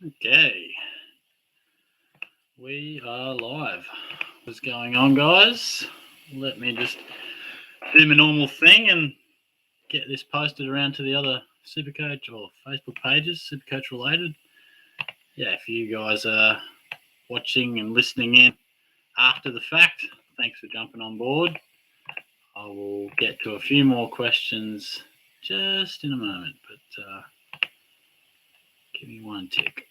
Okay, we are live. What's going on, guys? Let me just do my normal thing and get this posted around to the other SuperCoach or Facebook pages, SuperCoach related. Yeah, if you guys are watching and listening in after the fact, thanks for jumping on board. I will get to a few more questions just in a moment, but give me one tick.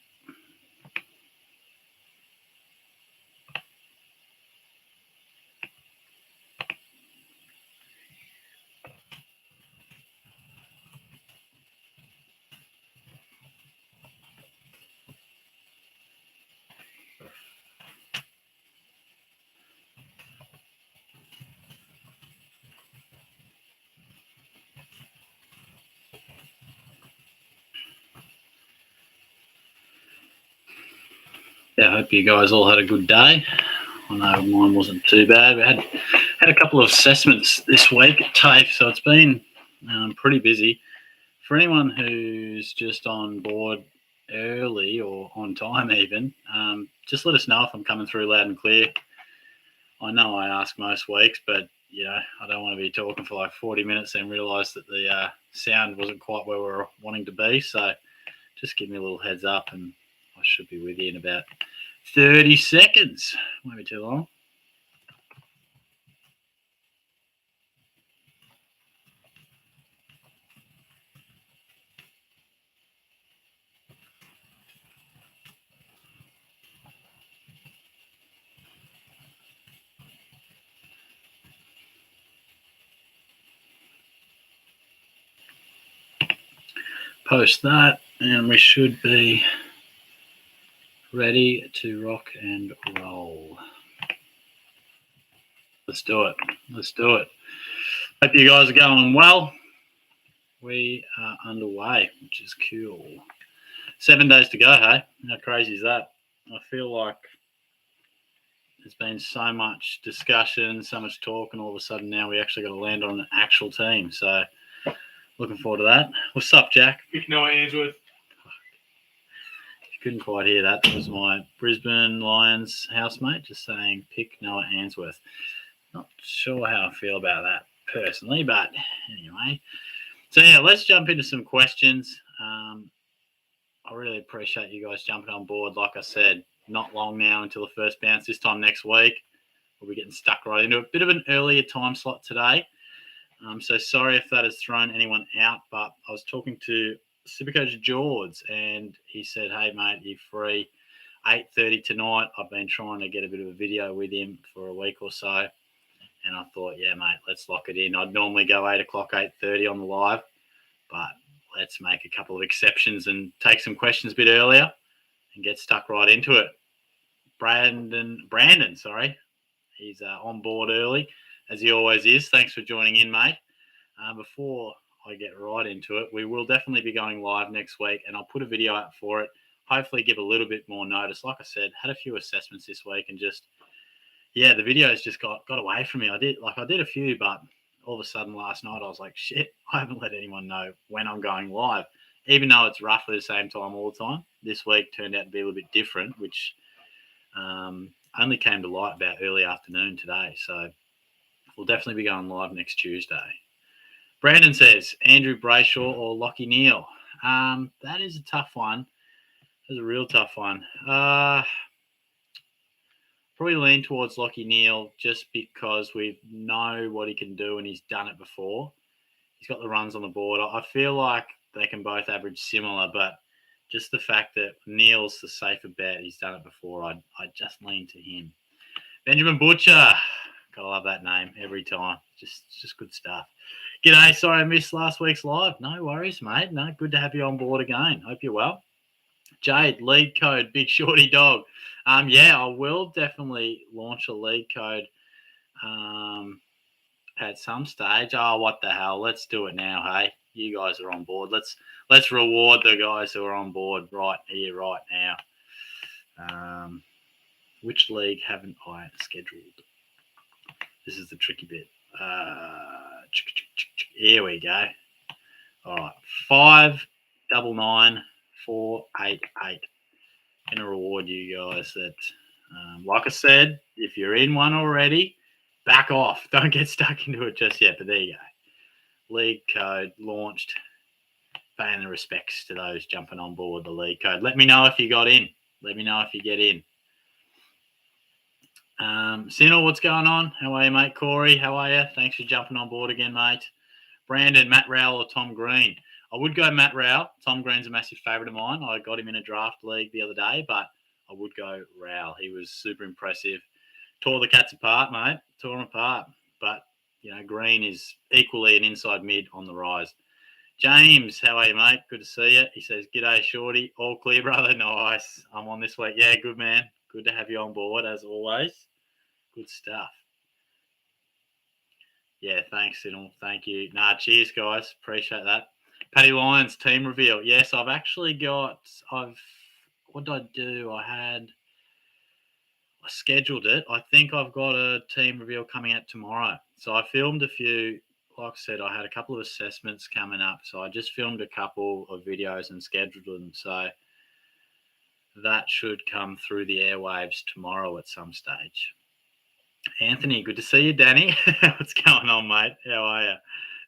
Yeah, I hope you guys all had a good day. I know mine wasn't too bad. We had a couple of assessments this week at TAFE, so it's been pretty busy. For anyone who's just on board early or on time even, just let us know if I'm coming through loud and clear. I know I ask most weeks, but I don't want to be talking for like 40 minutes and realise that the sound wasn't quite where we were wanting to be. So just give me a little heads up and I should be with you in about 30 seconds. Won't be too long. Post that and we should be ready to rock and roll. Let's do it. Hope you guys are going well. We are underway, which is cool. 7 days to go, hey? How crazy is that? I feel like there's been so much discussion, so much talk, and all of a sudden now we actually got to land on an actual team. So looking forward to that. What's up, Jack? Pick Noah Ainsworth. You couldn't quite hear that. That was my Brisbane Lions housemate just saying pick Noah Ainsworth. Not sure how I feel about that personally, but anyway. So yeah, let's jump into some questions. I really appreciate you guys jumping on board. Like I said, not long now until the first bounce. This time next week, we'll be getting stuck right into a bit of an earlier time slot today. So sorry if that has thrown anyone out, but I was talking to SuperCoach George and he said, hey, mate, you free 8:30 tonight? I've been trying to get a bit of a video with him for a week or so. And I thought, yeah, mate, let's lock it in. I'd normally go 8 o'clock, 8:30 on the live, but let's make a couple of exceptions and take some questions a bit earlier and get stuck right into it. Brandon, he's on board early, as he always is. Thanks for joining in, mate. Before I get right into it, we will definitely be going live next week, and I'll put a video out for it. Hopefully give a little bit more notice. Like I said, had a few assessments this week and just, the videos just got away from me. I did a few, but all of a sudden last night I was like, shit, I haven't let anyone know when I'm going live. Even though it's roughly the same time all the time, this week turned out to be a little bit different, which only came to light about early afternoon today. So we'll definitely be going live next Tuesday. Brandon says, Andrew Brayshaw or Lockie Neal? That is a tough one. That's a real tough one. Probably lean towards Lockie Neal just because we know what he can do and he's done it before. He's got the runs on the board. I feel like they can both average similar, but just the fact that Neal's the safer bet, he's done it before, I'd just lean to him. Benjamin Butcher. Gotta love that name every time. Just good stuff. G'day, sorry I missed last week's live. No worries, mate. No, good to have you on board again. Hope you're well. Jade, lead code, Big Shorty Dog. Yeah, I will definitely launch a lead code at some stage. Oh, what the hell? Let's do it now, hey? You guys are on board. Let's reward the guys who are on board right here, right now. Which league haven't I scheduled? This is the tricky bit. Here we go. All right, 5994888. going to reward you guys that, like I said, if you're in one already, back off. Don't get stuck into it just yet. But there you go. League code launched. Paying the respects to those jumping on board the league code. Let me know if you got in. Let me know if you get in. Sinal, what's going on? How are you, mate? Corey, how are you? Thanks for jumping on board again, mate. Brandon, Matt Rowell or Tom Green? I would go Matt Rowell. Tom Green's a massive favourite of mine. I got him in a draft league the other day, but I would go Rowell. He was super impressive. Tore the Cats apart, mate. Tore them apart. But, Green is equally an inside mid on the rise. James, how are you, mate? Good to see you. He says, g'day, Shorty. All clear, brother. Nice. I'm on this week. Yeah, good, man. Good to have you on board, as always. Good stuff. Yeah, thanks, Sinal. Thank you. Cheers, guys. Appreciate that. Paddy Lyons, team reveal. Yes, I've actually got, what did I do? I scheduled it. I think I've got a team reveal coming out tomorrow. So I filmed a few. Like I said, I had a couple of assessments coming up. So I just filmed a couple of videos and scheduled them. So that should come through the airwaves tomorrow at some stage. Anthony, good to see you, Danny. What's going on, mate? How are you?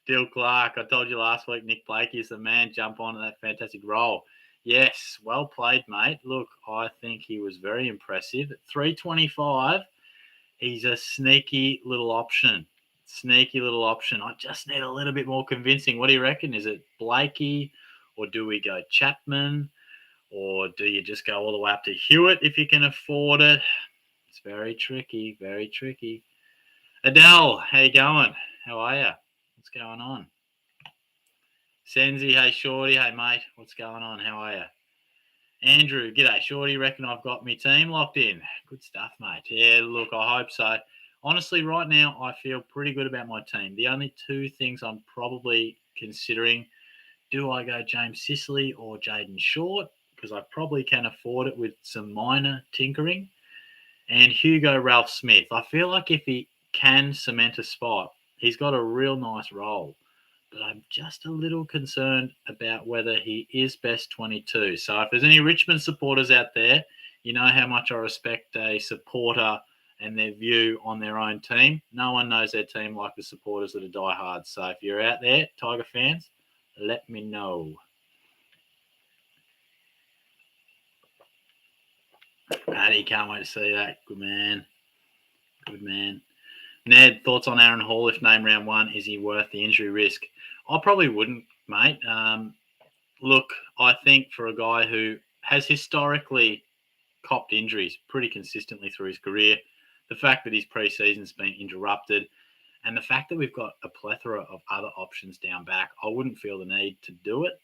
Dill Clark, I told you last week, Nick Blakey is the man. Jump on that fantastic role. Yes, well played, mate. Look, I think he was very impressive. At 325, he's a sneaky little option. I just need a little bit more convincing. What do you reckon? Is it Blakey, or do we go Chapman, or do you just go all the way up to Hewitt if you can afford it? It's very tricky, very tricky. Adele, how you going? How are you? What's going on? Senzi, hey Shorty, hey mate, what's going on? How are you? Andrew, g'day Shorty, reckon I've got my team locked in. Good stuff, mate. Yeah, look, I hope so. Honestly, right now, I feel pretty good about my team. The only two things I'm probably considering, do I go James Sicily or Jaden Short? Because I probably can afford it with some minor tinkering. And Hugo Ralph Smith. I feel like if he can cement a spot, he's got a real nice role. But I'm just a little concerned about whether he is best 22. So if there's any Richmond supporters out there, you know how much I respect a supporter and their view on their own team. No one knows their team like the supporters that are diehards. So if you're out there, Tiger fans, let me know. Paddy, can't wait to see that. Good man. Good man. Ned, thoughts on Aaron Hall if named round one? Is he worth the injury risk? I probably wouldn't, mate. Look, I think for a guy who has historically copped injuries pretty consistently through his career, the fact that his pre-season's been interrupted, and the fact that we've got a plethora of other options down back, I wouldn't feel the need to do it.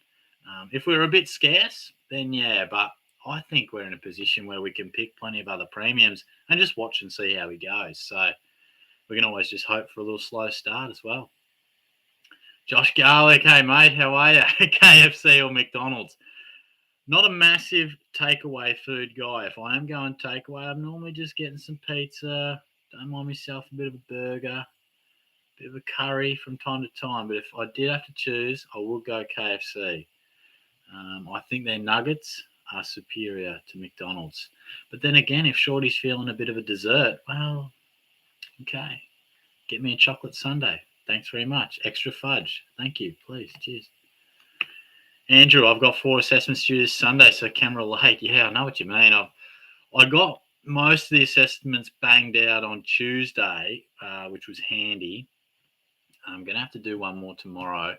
If we were a bit scarce, then yeah, but I think we're in a position where we can pick plenty of other premiums and just watch and see how he goes. So we can always just hope for a little slow start as well. Josh Garlick, hey mate, how are you? KFC or McDonald's? Not a massive takeaway food guy. If I am going takeaway, I'm normally just getting some pizza. Don't mind myself a bit of a burger, a bit of a curry from time to time. But if I did have to choose, I would go KFC. I think their nuggets are superior to McDonald's. But then again, if Shorty's feeling a bit of a dessert, well, okay. Get me a chocolate sundae. Thanks very much. Extra fudge. Thank you. Please. Cheers. Andrew, I've got 4 assessments due this Sunday, so can relate. Yeah, I know what you mean. I got most of the assessments banged out on Tuesday, which was handy. I'm going to have to do one more tomorrow.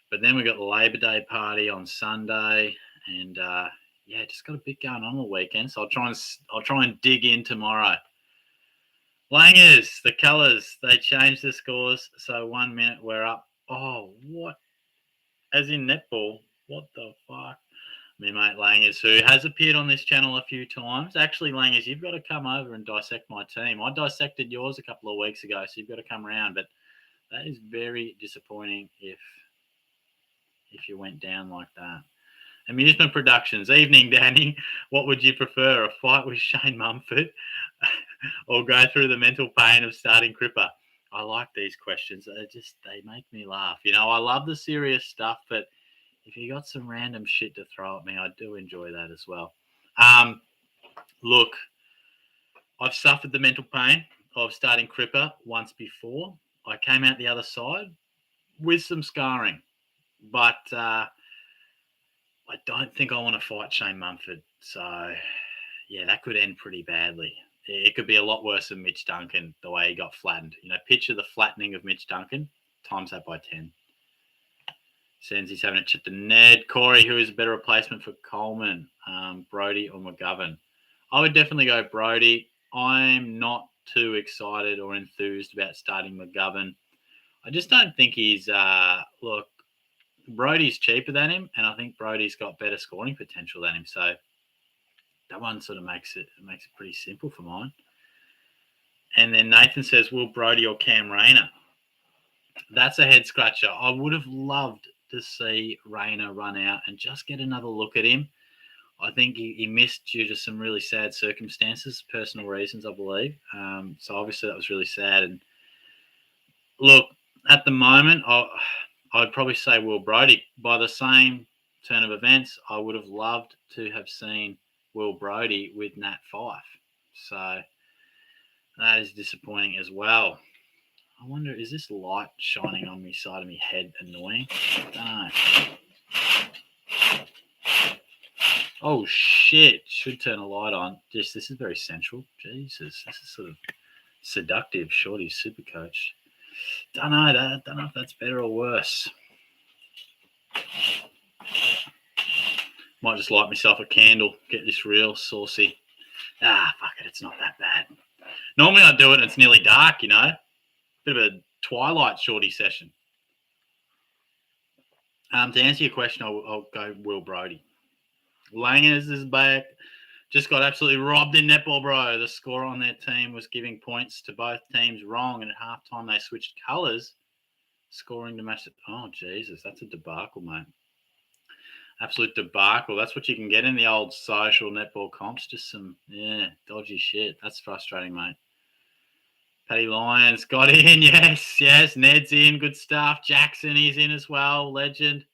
But then we got the Labor Day party on Sunday, and just got a bit going on the weekend. So I'll try and dig in tomorrow. Langers, the colours, they changed the scores. So 1 minute we're up. Oh, what? As in netball? What the fuck? Me mate Langers, who has appeared on this channel a few times. Actually, Langers, you've got to come over and dissect my team. I dissected yours a couple of weeks ago, so you've got to come around. But that is very disappointing if you went down like that. Amusement Productions. Evening, Danny. What would you prefer, a fight with Shane Mumford or go through the mental pain of starting Cripper? I like these questions. They make me laugh. I love the serious stuff, but if you got some random shit to throw at me, I do enjoy that as well. Look, I've suffered the mental pain of starting Cripper once before. I came out the other side with some scarring, but I don't think I want to fight Shane Mumford. So, yeah, that could end pretty badly. It could be a lot worse than Mitch Duncan, the way he got flattened. Picture the flattening of Mitch Duncan, times that by 10. Sends he's having a chip to Ned. Corey, who is a better replacement for Coleman, Brody or McGovern? I would definitely go Brody. I'm not too excited or enthused about starting McGovern. I just don't think he's look. Brody's cheaper than him, and I think Brody's got better scoring potential than him. So that one sort of makes it pretty simple for mine. And then Nathan says, will Brody or Cam Rayner? That's a head scratcher. I would have loved to see Rayner run out and just get another look at him. I think he missed due to some really sad circumstances, personal reasons, I believe. So obviously that was really sad. And look, at the moment, I'd probably say Will Brody. By the same turn of events, I would have loved to have seen Will Brody with Nat Fyfe. So that is disappointing as well. I wonder, is this light shining on me side of my head annoying? I don't know. Oh, shit. Should turn a light on. This is very central. Jesus, this is sort of seductive. Shorty SuperCoach. Don't know if that's better or worse. Might just light myself a candle. Get this real saucy. Fuck it. It's not that bad. Normally I do it and it's nearly dark, Bit of a twilight shorty session. To answer your question, I'll go Will Brody. Langers is back. Just got absolutely robbed in netball, bro. The scorer on their team was giving points to both teams wrong, and at halftime they switched colours, scoring to match it. Oh, Jesus, that's a debacle, mate. Absolute debacle. That's what you can get in the old social netball comps. Just some, dodgy shit. That's frustrating, mate. Paddy Lyons got in. Yes. Ned's in. Good stuff. Jackson, he's in as well. Legend.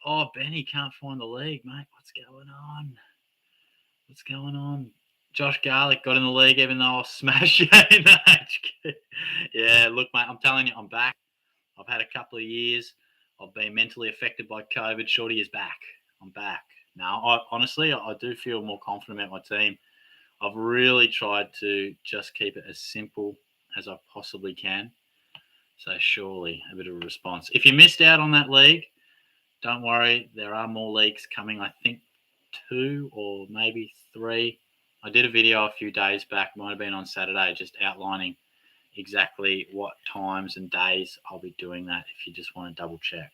Oh, Benny can't find the league, mate. What's going on? Josh Garlick got in the league even though I'll smash you in the HQ. Yeah, look, mate, I'm telling you, I'm back. I've had a couple of years. I've been mentally affected by COVID. Shorty is back. I'm back. Now, honestly, I do feel more confident about my team. I've really tried to just keep it as simple as I possibly can. So surely a bit of a response. If you missed out on that league, don't worry. There are more leagues coming. I think 2 or maybe 3. I did a video a few days back, might have been on Saturday, just outlining exactly what times and days I'll be doing that if you just want to double check.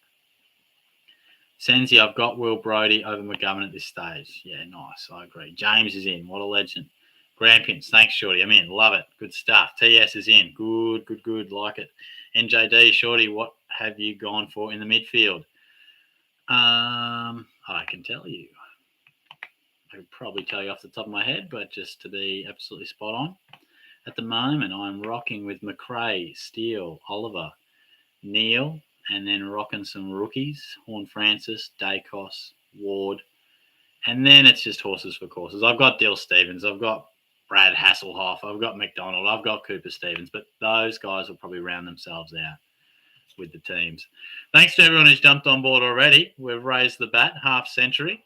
Senzi, I've got Will Brody over McGovern at this stage. Yeah, nice. I agree. James is in. What a legend. Grampians, thanks, Shorty. I'm in. Love it. Good stuff. TS is in. Good. Like it. NJD, Shorty, what have you gone for in the midfield? I can tell you. I could probably tell you off the top of my head, but just to be absolutely spot on. At the moment, I'm rocking with McRae, Steele, Oliver, Neil, and then rocking some rookies, Horn Francis, Dacos, Ward. And then it's just horses for courses. I've got Dill Stevens. I've got Brad Hasselhoff. I've got McDonald. I've got Cooper Stevens. But those guys will probably round themselves out with the teams. Thanks to everyone who's jumped on board already. We've raised the bat, half century.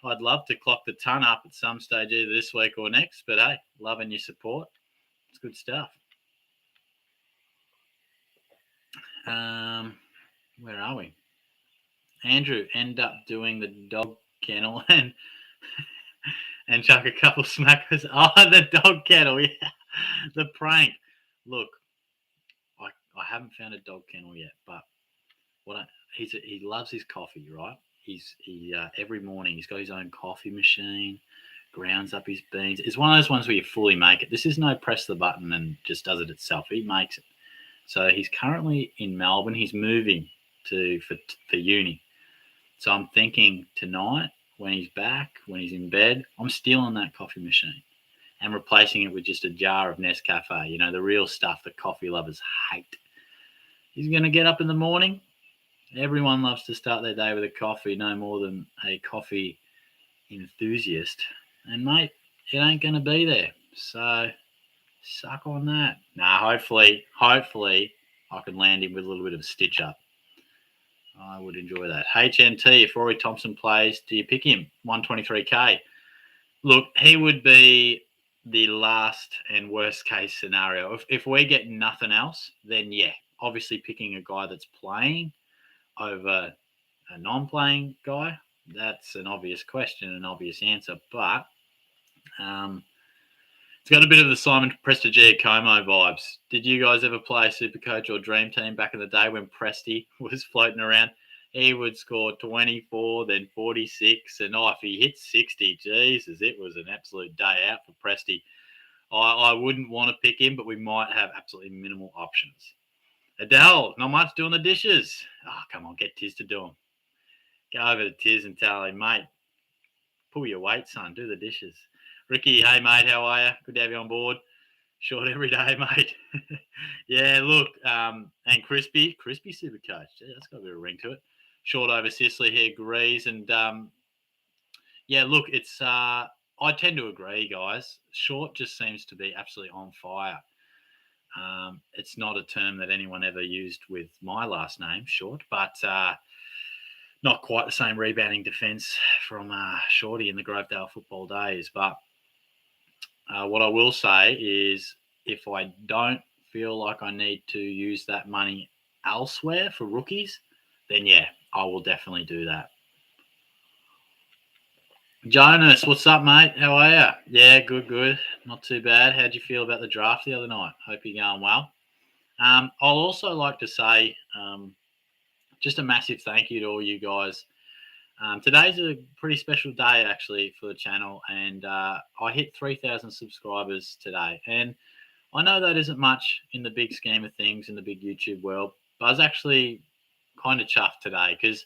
I'd love to clock the ton up at some stage either this week or next. But, hey, loving your support. It's good stuff. Where are we? Andrew, end up doing the dog kennel and chuck a couple smackers. Oh, the dog kennel, yeah. The prank. Look, I haven't found a dog kennel yet, but he loves his coffee, right? He every morning he's got his own coffee machine, grounds up his beans. It's one of those ones where you fully make it. This is no press the button and just does it itself. He makes it. So he's currently in Melbourne. He's moving for uni. So I'm thinking tonight, when he's back, when he's in bed, I'm stealing that coffee machine and replacing it with just a jar of Nescafe, the real stuff that coffee lovers hate. He's going to get up in the morning. Everyone loves to start their day with a coffee, no more than a coffee enthusiast. And, mate, it ain't going to be there. So, suck on that. Nah, hopefully, I can land him with a little bit of a stitch up. I would enjoy that. HNT, if Rory Thompson plays, do you pick him? 123k. Look, he would be the last and worst case scenario. If we get nothing else, then yeah, obviously picking a guy that's playing over a non-playing guy, that's an obvious question, an obvious answer. But it's got a bit of the Simon Prestigiacomo vibes. Did you guys ever play SuperCoach or Dream Team back in the day when Presti was floating around? He would score 24, then 46, and if he hit 60, Jesus, it was an absolute day out for Presti. I wouldn't want to pick him, but we might have absolutely minimal options. Adele, not much doing the dishes. Come on, get Tiz to do them. Go over to Tiz and tell him, mate, pull your weight, son, do the dishes. Ricky, hey, mate, how are you? Good to have you on board. Short every day, mate. Yeah, look, and Crispy Supercoach. Yeah, that's got a bit of a ring to it. Short over Sicily here agrees. And, yeah, look, it's I tend to agree, guys. Short just seems to be absolutely on fire. It's not a term that anyone ever used with my last name, Short, but not quite the same rebounding defence from Shorty in the Grovedale football days. But what I will say is if I don't feel like I need to use that money elsewhere for rookies, then yeah, I will definitely do that. Jonas, what's up, mate? How are you? Yeah, good. Not too bad. How'd you feel about the draft the other night? Hope you're going well. I'll also like to say just a massive thank you to all you guys. Today's a pretty special day, actually, for the channel, and I hit 3,000 subscribers today. And I know that isn't much in the big scheme of things in the big YouTube world, but I was actually kind of chuffed today because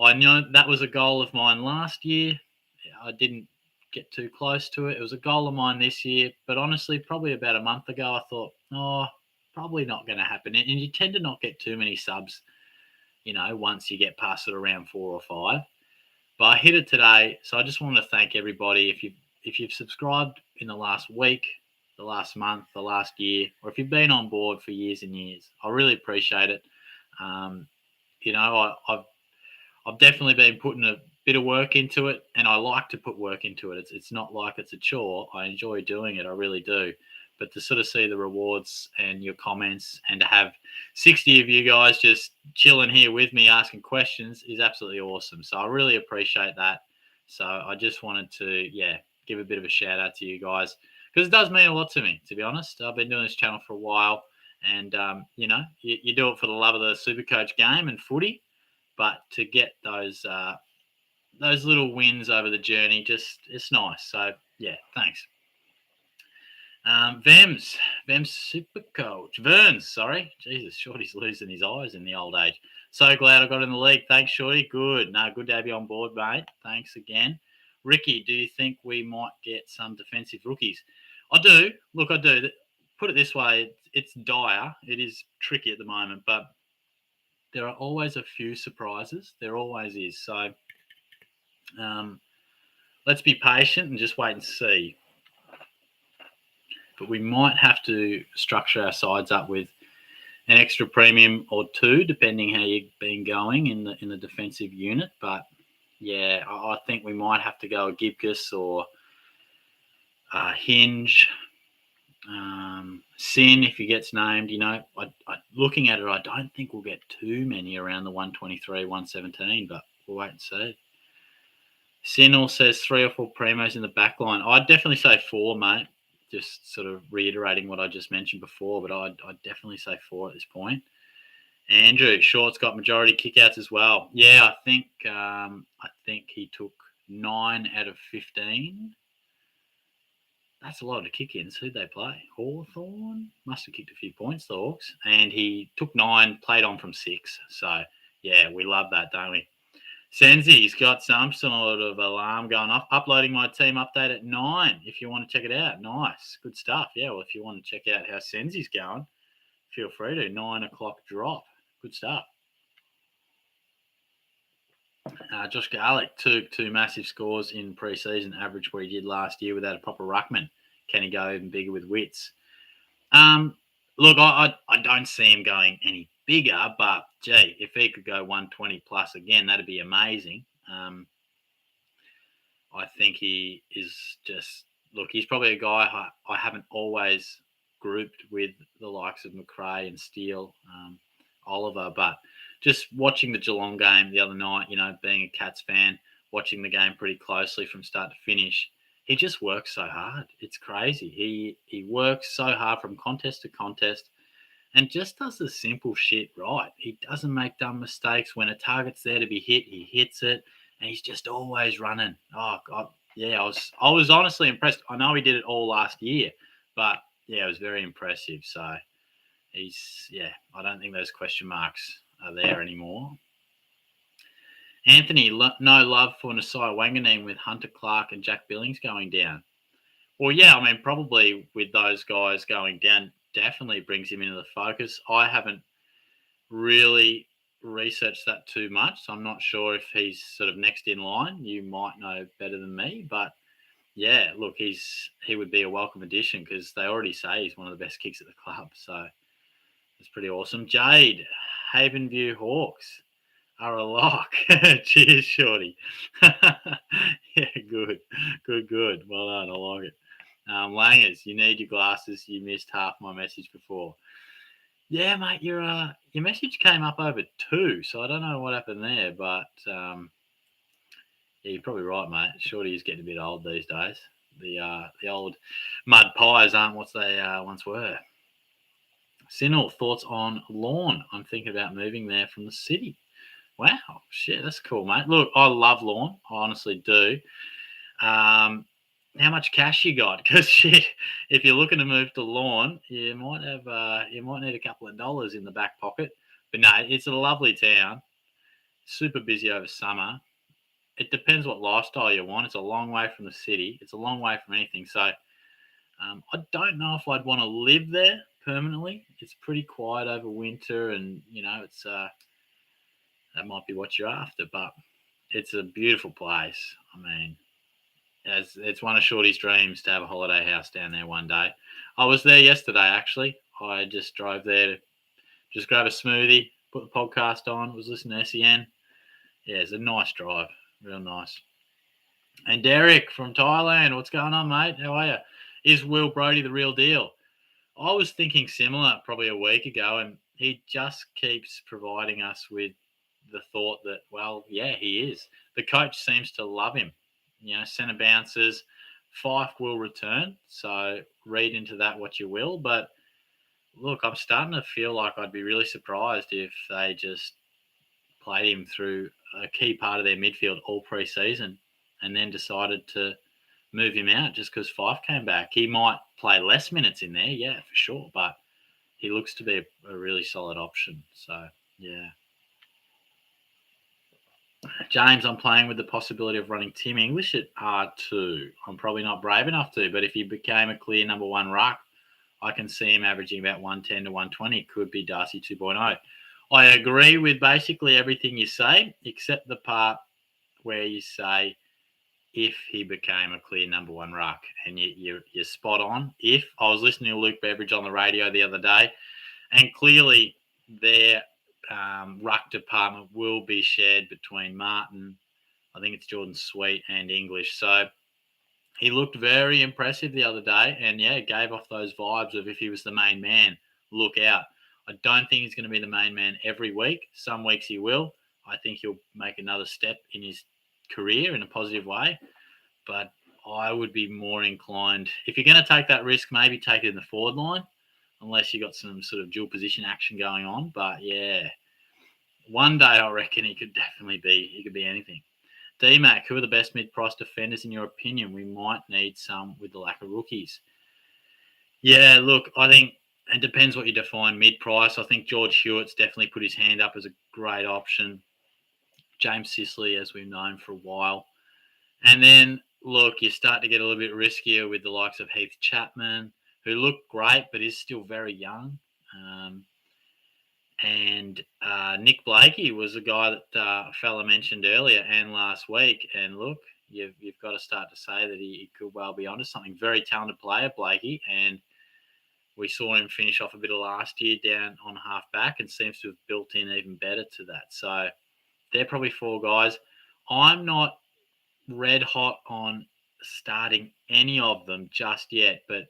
I know that was a goal of mine last year. I didn't get too close to it. It was a goal of mine this year, but honestly, probably about a month ago, I thought, probably not going to happen. And you tend to not get too many subs, once you get past it around 4 or 5. But I hit it today, so I just want to thank everybody. If you've subscribed in the last week, the last month, the last year, or if you've been on board for years and years, I really appreciate it. I've definitely been putting a bit of work into it, and I like to put work into it. It's not like it's a chore. I enjoy doing it. I really do. But to sort of see the rewards and your comments and to have 60 of you guys just chilling here with me asking questions is absolutely awesome. So I really appreciate that. So I just wanted to, give a bit of a shout out to you guys because it does mean a lot to me, to be honest. I've been doing this channel for a while and, you do it for the love of the SuperCoach game and footy. But to get those little wins over the journey, it's nice. So yeah, thanks. Vems SuperCoach. Verns, sorry. Jesus, Shorty's losing his eyes in the old age. So glad I got in the league. Thanks, Shorty. Good. No, good to have you on board, mate. Thanks again. Ricky, do you think we might get some defensive rookies? I do. Look, I do. Put it this way, it's dire. It is tricky at the moment, but there are always a few surprises. There always is. So let's be patient and just wait and see. But we might have to structure our sides up with an extra premium or two, depending how you've been going in the defensive unit. But yeah, I think we might have to go a Gibcus or a Hinge. Sin, if he gets named, looking at it, I don't think we'll get too many around the 123, 117, but we'll wait and see. Sin says 3 or 4 primos in the back line. I'd definitely say 4, mate. Just sort of reiterating what I just mentioned before, but I'd definitely say 4 at this point. Andrew, Short's got majority kickouts as well. Yeah, I think he took 9 out of 15. That's a lot of kick-ins. Who'd they play? Hawthorn? Must have kicked a few points, the Hawks. And he took 9, played on from 6. So, yeah, we love that, don't we? Senzi's got some sort of alarm going off. Uploading my team update at 9 if you want to check it out. Nice. Good stuff. Yeah, well, if you want to check out how Senzi's going, feel free to. 9 o'clock drop. Good stuff. Josh Garlick took two massive scores in pre-season, average where he did last year without a proper ruckman. Can he go even bigger with Wits? Look, I don't see him going any bigger, but gee, if he could go 120 plus again, that'd be amazing. I think he is just look. He's probably a guy I haven't always grouped with the likes of McRae and Steele, Oliver, but just watching the Geelong game the other night, being a Cats fan, watching the game pretty closely from start to finish, he just works so hard. It's crazy. He works so hard from contest to contest and just does the simple shit right. He doesn't make dumb mistakes. When a target's there to be hit, he hits it, and he's just always running. Oh God, yeah, I was honestly impressed. I know he did it all last year, but yeah, it was very impressive. So I don't think those question marks are there anymore. Anthony, no love for Nasai Wanganeen with Hunter Clark and Jack Billings going down. Well, yeah, I mean, probably with those guys going down, definitely brings him into the focus. I haven't really researched that too much, so I'm not sure if he's sort of next in line. You might know better than me, but yeah, look, he would be a welcome addition because they already say he's one of the best kicks at the club, so it's pretty awesome. Jade, Havenview Hawks are a lock. Cheers, Shorty. Yeah, good. Well done, I like it. Langers, you need your glasses. You missed half my message before. Yeah, mate, your message came up over 2, so I don't know what happened there, but yeah, you're probably right, mate. Shorty is getting a bit old these days. The old mud pies aren't what they once were. Sinel, thoughts on Lawn? I'm thinking about moving there from the city. Wow, shit, that's cool, mate. Look, I love Lawn. I honestly do. How much cash you got? Because shit, if you're looking to move to Lawn, you might need a couple of dollars in the back pocket. But no, it's a lovely town. Super busy over summer. It depends what lifestyle you want. It's a long way from the city. It's a long way from anything. So I don't know if I'd want to live there permanently. It's pretty quiet over winter, and it's that might be what you're after. But it's a beautiful place. I mean, it's one of Shorty's dreams to have a holiday house down there one day. I was there yesterday, actually. I just drove there to just grab a smoothie, put the podcast on, was listening to SEN. Yeah, it's a nice drive. Real nice. And Derek from Thailand, what's going on, mate? How are you? Is Will Brodie the real deal? I was thinking similar probably a week ago, and he just keeps providing us with the thought that, well, yeah, he is. The coach seems to love him. Centre bounces. Fife will return, so read into that what you will. But look, I'm starting to feel like I'd be really surprised if they just played him through a key part of their midfield all pre-season and then decided to move him out just because Fife came back. He might play less minutes in there, yeah, for sure, but he looks to be a really solid option. So, yeah. James, I'm playing with the possibility of running Tim English at R2. I'm probably not brave enough to, but if he became a clear number one ruck, I can see him averaging about 110 to 120. Could be Darcy 2.0. I agree with basically everything you say, except the part where you say if he became a clear number one ruck. And you're spot on. If I was listening to Luke Beveridge on the radio the other day, and clearly their ruck department will be shared between Martin, I think it's Jordan Sweet, and English. So he looked very impressive the other day, and yeah, gave off those vibes of if he was the main man, look out. I don't think he's going to be the main man every week. Some weeks he will. I think he'll make another step in his career in a positive way. But I would be more inclined, if you're going to take that risk, maybe take it in the forward line, unless you got some sort of dual position action going on. But yeah, one day I reckon he could be anything. D-Mac, who are the best mid-price defenders in your opinion? We might need some with the lack of rookies. Yeah, look, I think it depends what you define mid-price. I think George Hewitt's definitely put his hand up as a great option. James Sicily, as we've known for a while. And then, look, you start to get a little bit riskier with the likes of Heath Chapman, who looked great but is still very young. And Nick Blakey was a guy that a fella mentioned earlier and last week. And look, you've got to start to say that he could well be onto something. Very talented player, Blakey, and we saw him finish off a bit of last year down on half back and seems to have built in even better to that. So they're probably four guys. I'm not red hot on starting any of them just yet, but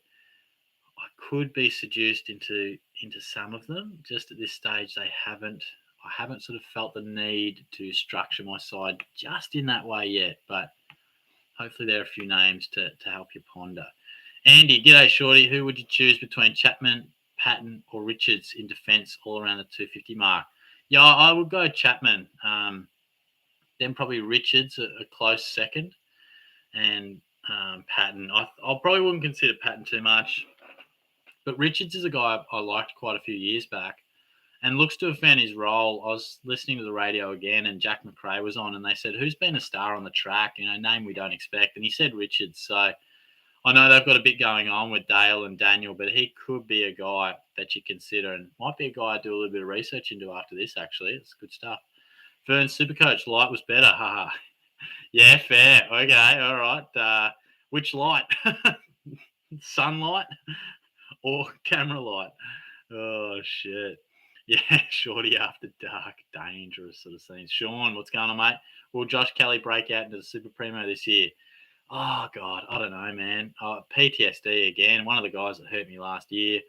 I could be seduced into some of them. Just at this stage, I haven't sort of felt the need to structure my side just in that way yet. But hopefully there are a few names to help you ponder. Andy, g'day shorty. Who would you choose between Chapman, Patton, or Richards in defence all around the 250 mark? Yeah, I would go Chapman. Then probably Richards a close second, and Patton. I probably wouldn't consider Patton too much. But Richards is a guy I liked quite a few years back and looks to have found his role. I was listening to the radio again and Jack McRae was on and they said, who's been a star on the track? Name we don't expect. And he said Richards. So I know they've got a bit going on with Dale and Daniel, but he could be a guy that you consider and might be a guy I do a little bit of research into after this, actually. It's good stuff. Fern, SuperCoach, light was better. Haha. Yeah, fair. Okay, all right. Which light? Sunlight? Or camera light. Oh, shit. Yeah, shorty after dark. Dangerous sort of scenes. Sean, what's going on, mate? Will Josh Kelly break out into the Super Primo this year? Oh, God, I don't know, man. PTSD again. One of the guys that hurt me last year.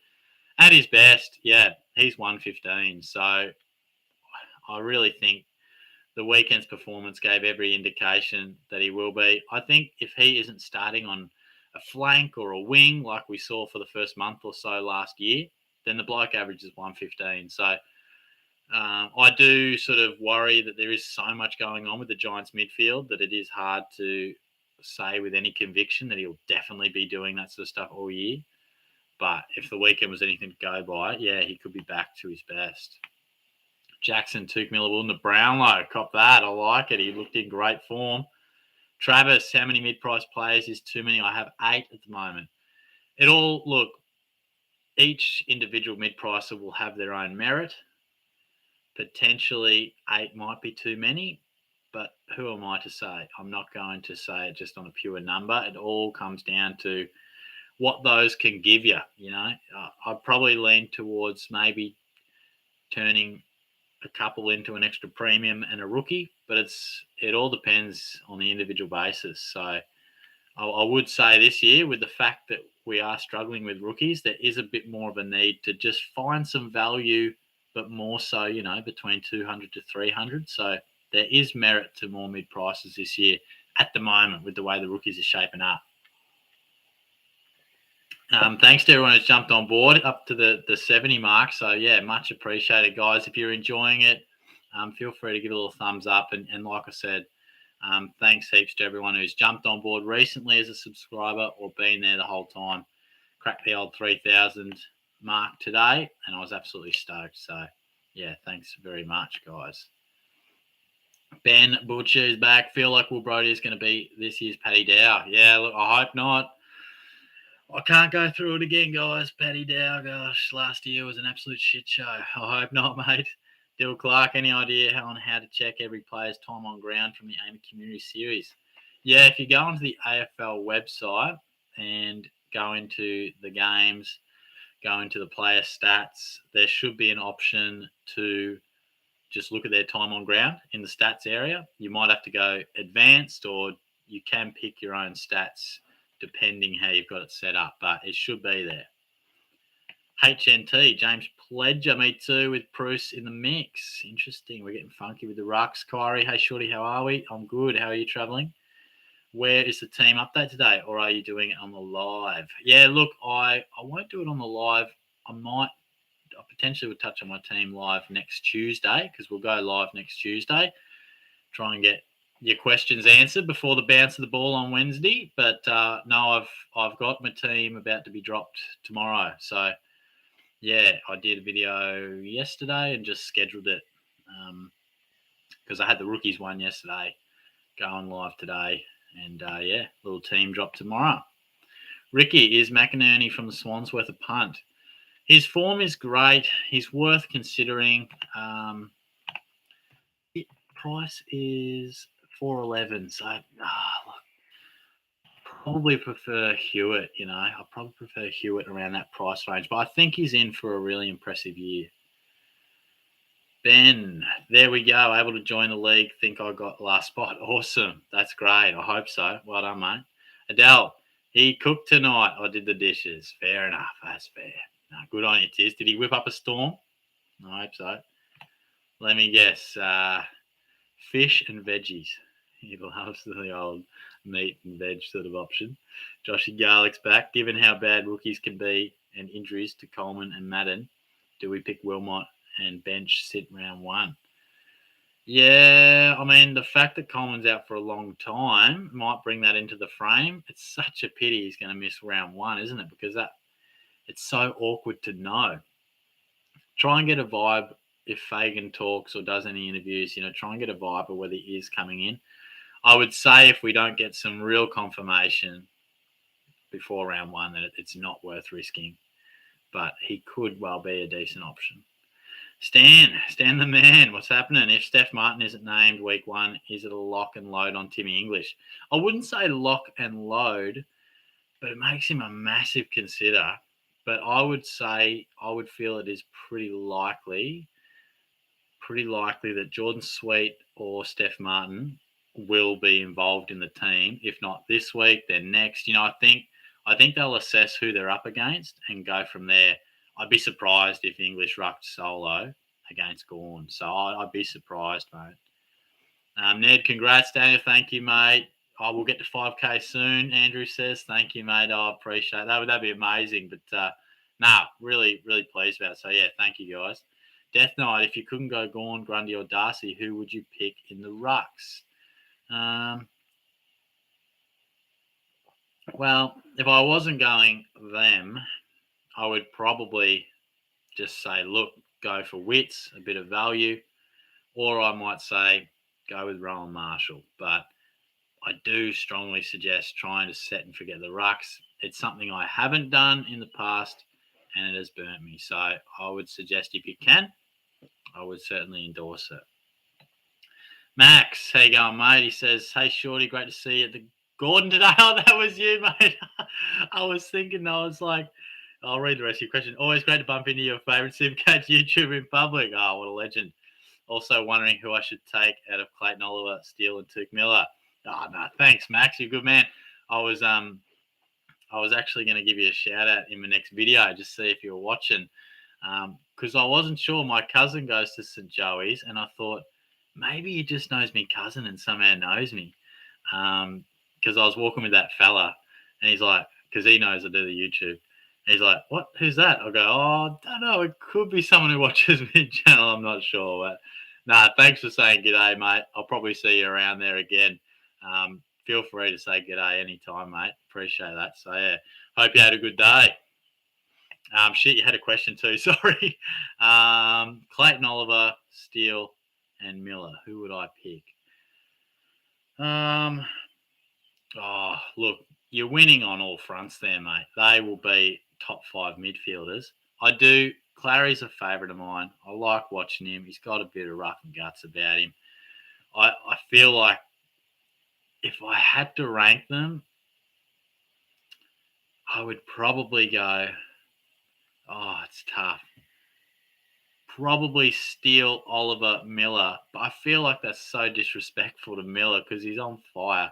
At his best, yeah, he's 115. So I really think the weekend's performance gave every indication that he will be. I think if he isn't starting on a flank or a wing like we saw for the first month or so last year, then the bloke average is 115. So I do sort of worry that there is so much going on with the Giants midfield that it is hard to say with any conviction that he'll definitely be doing that sort of stuff all year. But if the weekend was anything to go by, yeah, he could be back to his best. Jackson, Tuke Miller, the Brownlow. Cop that. I like it. He looked in great form. Travis, how many mid-price players is too many? I have 8 at the moment. Each individual mid-pricer will have their own merit. Potentially 8 might be too many, but who am I to say? I'm not going to say it just on a pure number. It all comes down to what those can give you. I'd probably lean towards maybe turning a couple into an extra premium and a rookie, but it all depends on the individual basis. So I would say this year, with the fact that we are struggling with rookies, there is a bit more of a need to just find some value, but more so, between 200 to 300. So there is merit to more mid prices this year at the moment with the way the rookies are shaping up. Thanks to everyone who's jumped on board up to the 70 mark. So, yeah, much appreciated, guys. If you're enjoying it, feel free to give it a little thumbs up. And like I said, thanks heaps to everyone who's jumped on board recently as a subscriber or been there the whole time. Cracked the old 3,000 mark today, and I was absolutely stoked. So, yeah, thanks very much, guys. Ben Butcher is back. Feel like Will Brodie is going to be this year's Paddy Dow. Yeah, look, I hope not. I can't go through it again, guys. Paddy Dow, gosh, last year was an absolute shit show. I hope not, mate. Dill Clark, any idea on how to check every player's time on ground from the AIMA Community Series? Yeah, if you go onto the AFL website and go into the games, go into the player stats, there should be an option to just look at their time on ground in the stats area. You might have to go advanced, or you can pick your own stats depending how you've got it set up, but it should be there. HNT, James Pledger, me too, with Bruce in the mix. Interesting. We're getting funky with the Rucks. Kyrie, hey, Shorty, how are we? I'm good. How are you travelling? Where is the team update today, or are you doing it on the live? Yeah, look, I won't do it on the live. I potentially would touch on my team live next Tuesday, because we'll go live next Tuesday. Try and get your questions answered before the bounce of the ball on Wednesday. But no, I've got my team about to be dropped tomorrow. So, yeah, I did a video yesterday and just scheduled it because I had the rookies one yesterday, going live today. And, yeah, little team drop tomorrow. Ricky, is McInerney from the Swans worth a punt? His form is great. He's worth considering. Price is 411, so look, probably prefer Hewitt. I probably prefer Hewitt around that price range, but I think he's in for a really impressive year. Ben, there we go. Able to join the league. Think I got last spot. Awesome. That's great. I hope so. Well done, mate. Adele, he cooked tonight. I did the dishes. Fair enough. That's fair. No, good on you, Tiz. Did he whip up a storm? I hope so. Let me guess. Fish and veggies. He loves the old meat and veg sort of option. Joshy Garlick's back. Given how bad rookies can be and injuries to Coleman and Madden, do we pick Wilmot and bench sit round one? Yeah, I mean, the fact that Coleman's out for a long time might bring that into the frame. It's such a pity he's going to miss round one, isn't it? Because it's so awkward to know. Try and get a vibe if Fagan talks or does any interviews, try and get a vibe of whether he is coming in. I would say if we don't get some real confirmation before round one that it's not worth risking, but he could well be a decent option. Stan the man, what's happening? If Steph Martin isn't named week one, is it a lock and load on Timmy English? I wouldn't say lock and load, but it makes him a massive consider. But I would feel it is pretty likely that Jordan Sweet or Steph Martin will be involved in the team. If not this week, then next. I think they'll assess who they're up against and go from there. I'd be surprised if English rucked solo against Gawn. So I'd be surprised, mate. Ned, congrats, Daniel. Thank you, mate. I will get to 5K soon, Andrew says. Thank you, mate. I appreciate that. That'd be amazing. But, really, really pleased about it. So, yeah, thank you, guys. Death Knight, if you couldn't go Gawn, Grundy, or Darcy, who would you pick in the rucks? Well, if I wasn't going them, I would probably just say, look, go for wits, a bit of value, or I might say go with Rowan Marshall. But I do strongly suggest trying to set and forget the rucks. It's something I haven't done in the past, and it has burnt me. So I would suggest if you can, I would certainly endorse it. Max, how you going, mate? He says, hey, Shorty, great to see you at the Gordon today. Oh, that was you, mate. I was thinking, I was like, I'll read the rest of your question. Always great to bump into your favourite SuperCoach YouTube in public. Oh, what a legend. Also wondering who I should take out of Clayton Oliver, Steele, and Tuke Miller. Oh, no, thanks, Max. You're a good man. I was actually going to give you a shout out in my next video, just see if you were watching, because I wasn't sure. My cousin goes to St. Joey's, and I thought maybe he just knows me cousin and somehow knows me, because I was walking with that fella, and he's like, because he knows I do the YouTube. And he's like, what? Who's that? I go, oh, I don't know. It could be someone who watches my channel. I'm not sure. But thanks for saying g'day, mate. I'll probably see you around there again. Feel free to say g'day anytime, mate. Appreciate that. So, yeah, hope you had a good day. You had a question too. Sorry. Clayton Oliver, Steele, and Miller. Who would I pick? Look, you're winning on all fronts there, mate. They will be top 5 midfielders. Clary's a favourite of mine. I like watching him. He's got a bit of rough and guts about him. I feel like if I had to rank them, I would probably go, it's tough. Probably Steele, Oliver, Miller. But I feel like that's so disrespectful to Miller because he's on fire.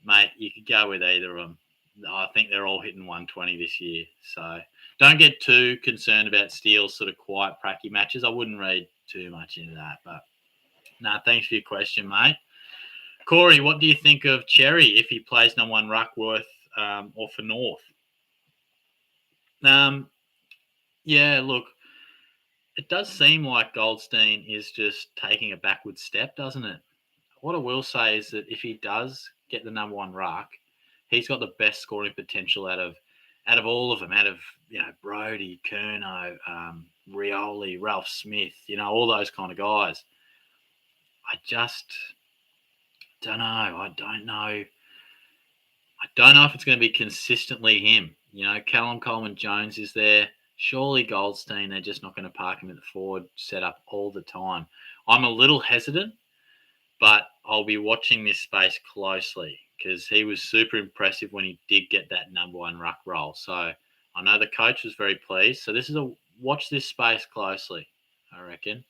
Mate, you could go with either of them. I think they're all hitting 120 this year. So don't get too concerned about Steele's sort of quiet, pracky matches. I wouldn't read too much into that. But thanks for your question, mate. Corey, what do you think of Cherry if he plays number 1 Ruckworth or for North? Yeah, look, it does seem like Goldstein is just taking a backward step, doesn't it? What I will say is that if he does get the number 1 ruck, he's got the best scoring potential out of all of them, out of Brodie, Curnow, Rioli, Ralph Smith, all those kind of guys. I just don't know. I don't know if it's going to be consistently him. Callum Coleman-Jones is there. Surely Goldstein, they're just not going to park him at the forward setup all the time. I'm a little hesitant, but I'll be watching this space closely because he was super impressive when he did get that number one ruck role. So I know the coach was very pleased. So this is a watch this space closely, I reckon.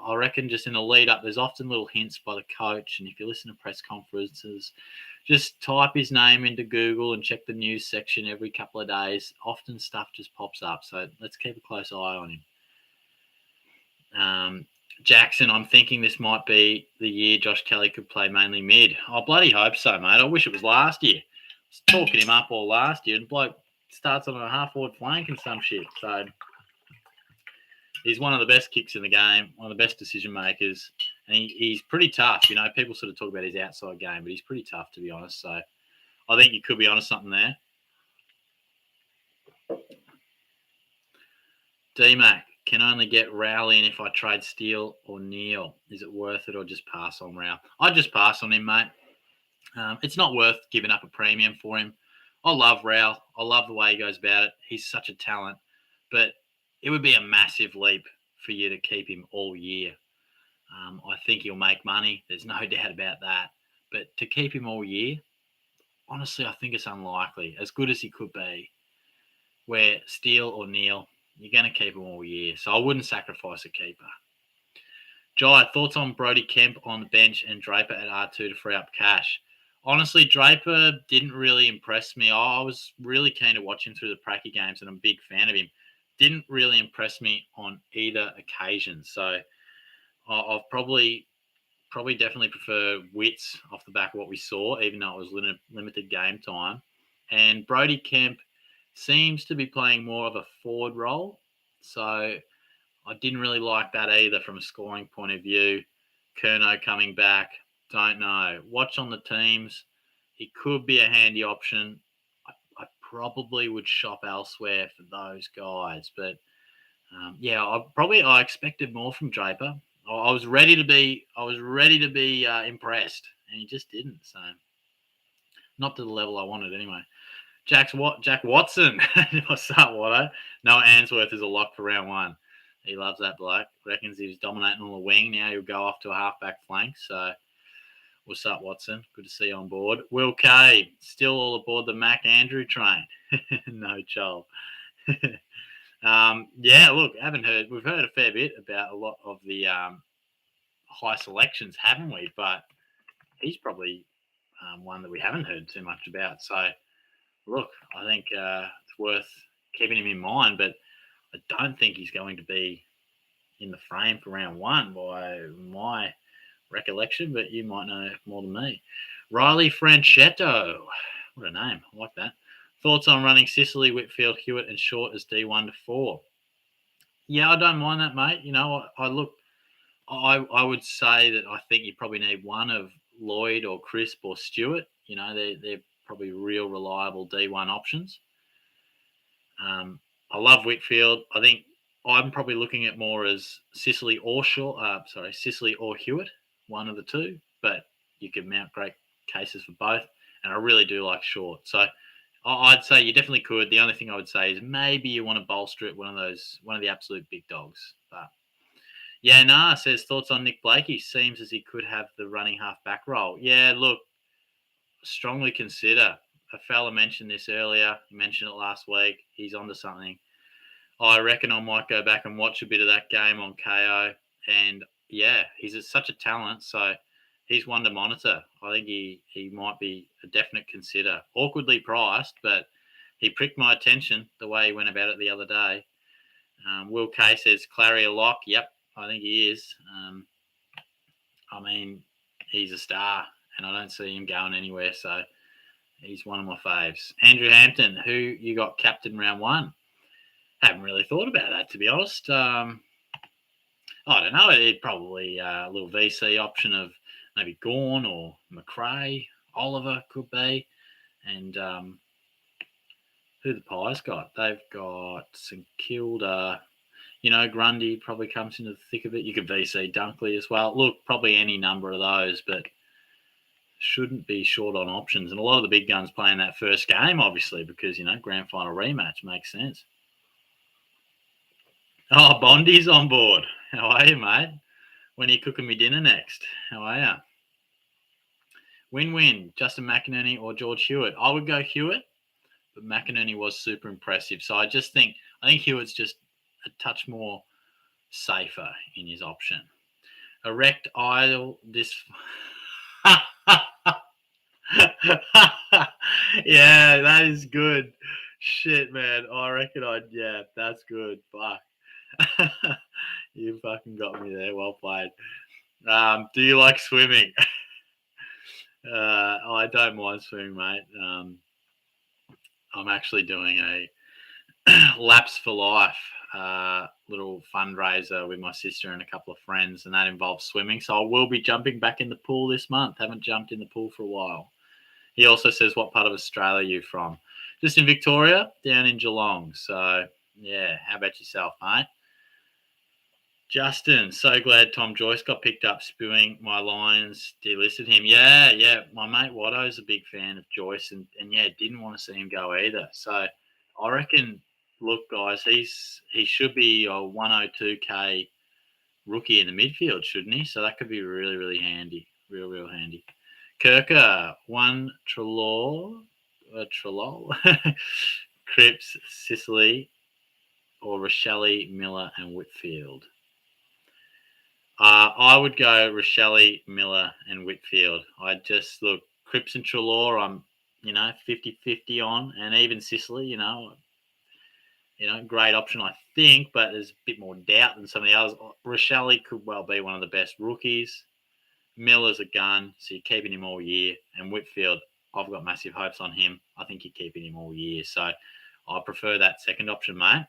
I reckon just in the lead up, there's often little hints by the coach. And if you listen to press conferences, just type his name into Google and check the news section every couple of days. Often stuff just pops up. So let's keep a close eye on him. Jackson, I'm thinking this might be the year Josh Kelly could play mainly mid. I bloody hope so, mate. I wish it was last year. I was talking him up all last year, and bloke starts on a half-forward flank and some shit. So he's one of the best kicks in the game, one of the best decision makers, and he's pretty tough. You know, people sort of talk about his outside game, but he's pretty tough, to be honest. So I think you could be onto something there. D-Mac, can only get Rowley in if I trade Steele or Neil. Is it worth it or just pass on Rowley? I'd just pass on him, mate. It's not worth giving up a premium for him. I love Rowley. I love the way he goes about it. He's such a talent. But it would be a massive leap for you to keep him all year. I think he'll make money. There's no doubt about that. But to keep him all year, honestly, I think it's unlikely. As good as he could be, where Steele or Neil, you're going to keep him all year. So I wouldn't sacrifice a keeper. Jai, thoughts on Brody Kemp on the bench and Draper at R2 to free up cash? Honestly, Draper didn't really impress me. I was really keen to watch him through the Pracky games, and I'm a big fan of him. Didn't really impress me on either occasion. So I've probably definitely prefer Wits off the back of what we saw, even though it was limited game time. And Brody Kemp seems to be playing more of a forward role. So I didn't really like that either from a scoring point of view. Curnow coming back, don't know. Watch on the teams. He could be a handy option. I probably would shop elsewhere for those guys. But, I expected more from Draper. I was ready to be impressed, and he just didn't. So not to the level I wanted anyway. Jack Watson. What's up, Watto? Noah Answorth is a lock for round one. He loves that bloke. Reckons he was dominating on the wing. Now he'll go off to a halfback flank. So what's up, Watson? Good to see you on board. Will K, still all aboard the Mac Andrew train. No, Joel. Look, we've heard a fair bit about a lot of the high selections, haven't we? But he's probably one that we haven't heard too much about. So, look, I think it's worth keeping him in mind, but I don't think he's going to be in the frame for round one by my recollection, but you might know more than me. Riley Franchetto. What a name. I like that. Thoughts on running Sicily, Whitfield, Hewitt, and Short as D1 to 4? Yeah, I don't mind that, mate. You know, I would say that I think you probably need one of Lloyd or Crisp or Stewart. You know, they're probably real reliable D1 options. I love Whitfield. I think I'm probably looking at more as Sicily or Hewitt, one of the two. But you could mount great cases for both, and I really do like Short. So I'd say you definitely could. The only thing I would say is maybe you want to bolster it one of the absolute big dogs. But says thoughts on Nick Blakey. Seems as he could have the running half back role. Yeah, look, strongly consider. A fella mentioned this earlier. He mentioned it last week. He's onto something. I reckon I might go back and watch a bit of that game on KO. And yeah, he's such a talent. So he's one to monitor. I think he might be a definite consider. Awkwardly priced, but he pricked my attention the way he went about it the other day. Will K says, Clary a lock. Yep, I think he is. He's a star, and I don't see him going anywhere. So he's one of my faves. Andrew Hampton, who you got captain round one? Haven't really thought about that, to be honest. I don't know. It'd probably a little VC option of maybe Gawn or McRae. Oliver could be. And who the Pies got? They've got St Kilda. You know, Grundy probably comes into the thick of it. You could VC Dunkley as well. Look, probably any number of those, but shouldn't be short on options. And a lot of the big guns playing that first game, obviously, because, you know, grand final rematch makes sense. Oh, Bondi's on board. How are you, mate? When are you cooking me dinner next? How are you? Win-win. Justin McInerney or George Hewitt? I would go Hewitt, but McInerney was super impressive. So I think Hewitt's just a touch more safer in his option. Erect idle this. Yeah, that is good. Shit, man. I reckon yeah, that's good. Fuck. You fucking got me there. Well played. Do you like swimming? I don't mind swimming, mate. I'm actually doing a Laps for Life little fundraiser with my sister and a couple of friends, and that involves swimming. So I will be jumping back in the pool this month. Haven't jumped in the pool for a while. He also says, "What part of Australia are you from?" Just in Victoria, down in Geelong. So yeah, how about yourself, mate? Justin, so glad Tom Joyce got picked up spewing my Lions delisted him. Yeah. My mate Watto's a big fan of Joyce and yeah, didn't want to see him go either. So I reckon, look, guys, he should be a 102k rookie in the midfield, shouldn't he? So that could be really, really handy. Real handy. Kirker, one Trelaw, Cripps, Sicily, or Rochelle, Miller, and Whitfield. I would go Rochelle, Miller, and Whitfield. I just look Cripps and Trelaw. I'm 50-50 on, and even Sicily. Great option I think, but there's a bit more doubt than some of the others. Rochelle could well be one of the best rookies. Miller's a gun, so you're keeping him all year. And Whitfield, I've got massive hopes on him. I think you're keeping him all year, so I prefer that second option, mate.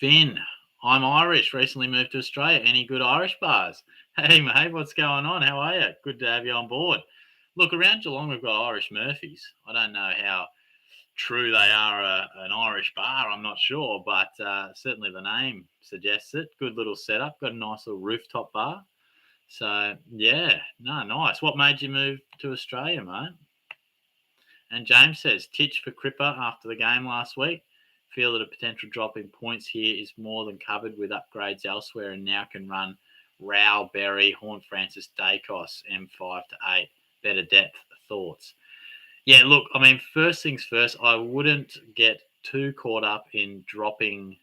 Finn, I'm Irish. Recently moved to Australia. Any good Irish bars? Hey, mate, what's going on? How are you? Good to have you on board. Look, around Geelong, we've got Irish Murphys. I don't know how true they are an Irish bar. I'm not sure, but certainly the name suggests it. Good little setup. Got a nice little rooftop bar. So, yeah, no, nice. What made you move to Australia, mate? And James says, Titch for Cripper after the game last week. Feel that a potential drop in points here is more than covered with upgrades elsewhere and now can run Rao, Berry, Horn Francis, Dacos, M5 to 8. Better depth. Thoughts? Yeah, look, I mean, first things first, I wouldn't get too caught up in dropping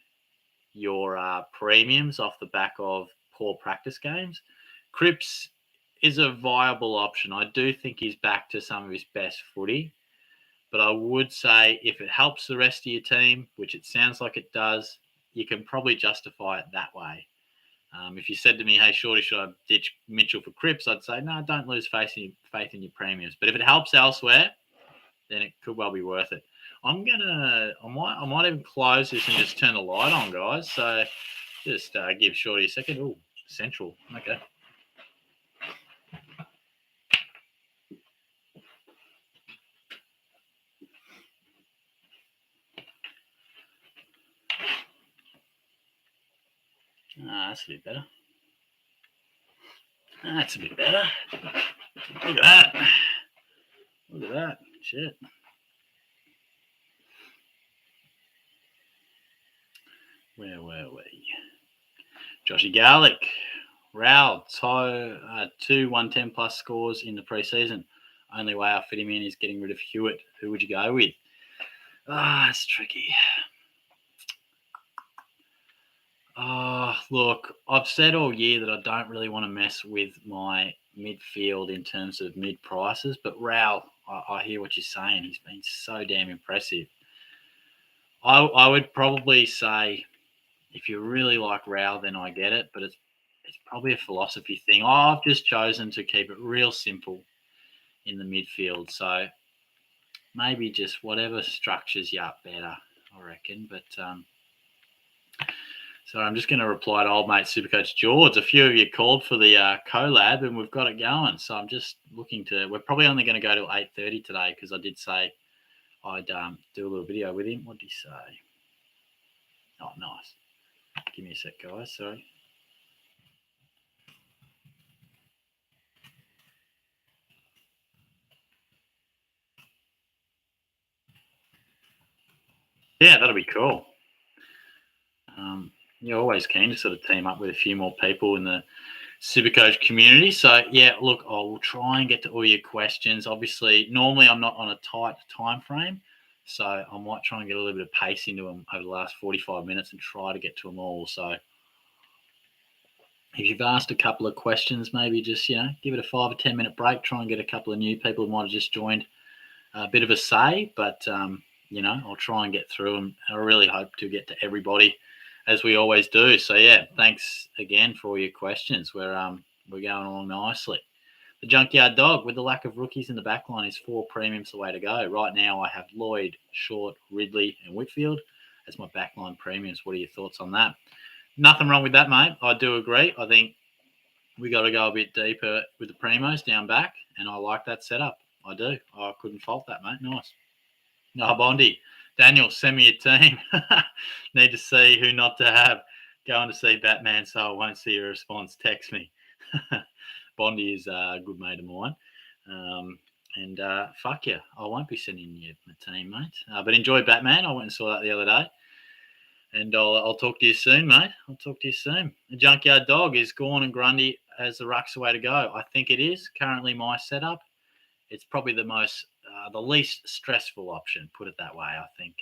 your premiums off the back of poor practice games. Cripps is a viable option. I do think he's back to some of his best footy. But I would say if it helps the rest of your team, which it sounds like it does, you can probably justify it that way. If you said to me, hey, Shorty, should I ditch Mitchell for Cripps? I'd say, no, don't lose faith in your premiums. But if it helps elsewhere, then it could well be worth it. I might even close this and just turn the light on, guys. So just give Shorty a second. Oh, central. Okay. That's a bit better. That's a bit better. Look at that. Look at that. Shit. Where were we? Joshy Garlick. Rao, two 110 plus scores in the preseason. Only way I fit him in is getting rid of Hewitt. Who would you go with? It's tricky. Look, I've said all year that I don't really want to mess with my midfield in terms of mid prices, but Rao, I hear what you're saying. He's been so damn impressive. I would probably say if you really like Rao, then I get it, but it's probably a philosophy thing. I've just chosen to keep it real simple in the midfield, so maybe just whatever structures you up better, I reckon. But so I'm just going to reply to old mate Supercoach George. A few of you called for the collab, and we've got it going. So I'm just looking to. We're probably only going to go till 8:30 today because I did say I'd do a little video with him. What did he say? Oh, nice. Give me a sec, guys. Sorry. Yeah, that'll be cool. you're always keen to sort of team up with a few more people in the SuperCoach community. So, yeah, look, I will try and get to all your questions. Obviously, normally I'm not on a tight time frame, so I might try and get a little bit of pace into them over the last 45 minutes and try to get to them all. So, if you've asked a couple of questions, maybe just, give it a 5 or 10 minute break, try and get a couple of new people who might have just joined a bit of a say, but, I'll try and get through them. I really hope to get to everybody as we always do. So, yeah, thanks again for all your questions. We're going along nicely. The Junkyard Dog, with the lack of rookies in the back line, is 4 premiums the way to go. Right now, I have Lloyd, Short, Ridley, and Whitfield as my backline premiums. What are your thoughts on that? Nothing wrong with that, mate. I do agree. I think we got to go a bit deeper with the primos down back, and I like that setup. I do. I couldn't fault that, mate. Nice. No, Bondi. Daniel, send me your team. Need to see who not to have. Going to see Batman, so I won't see your response. Text me. Bondi is a good mate of mine. And fuck you. I won't be sending you my team, mate. But enjoy Batman. I went and saw that the other day. And I'll talk to you soon, mate. I'll talk to you soon. The Junkyard Dog, is Gawn and Grundy as the Ruck's the way to go? I think it is. Currently my setup. It's probably the least stressful option, put it that way. I think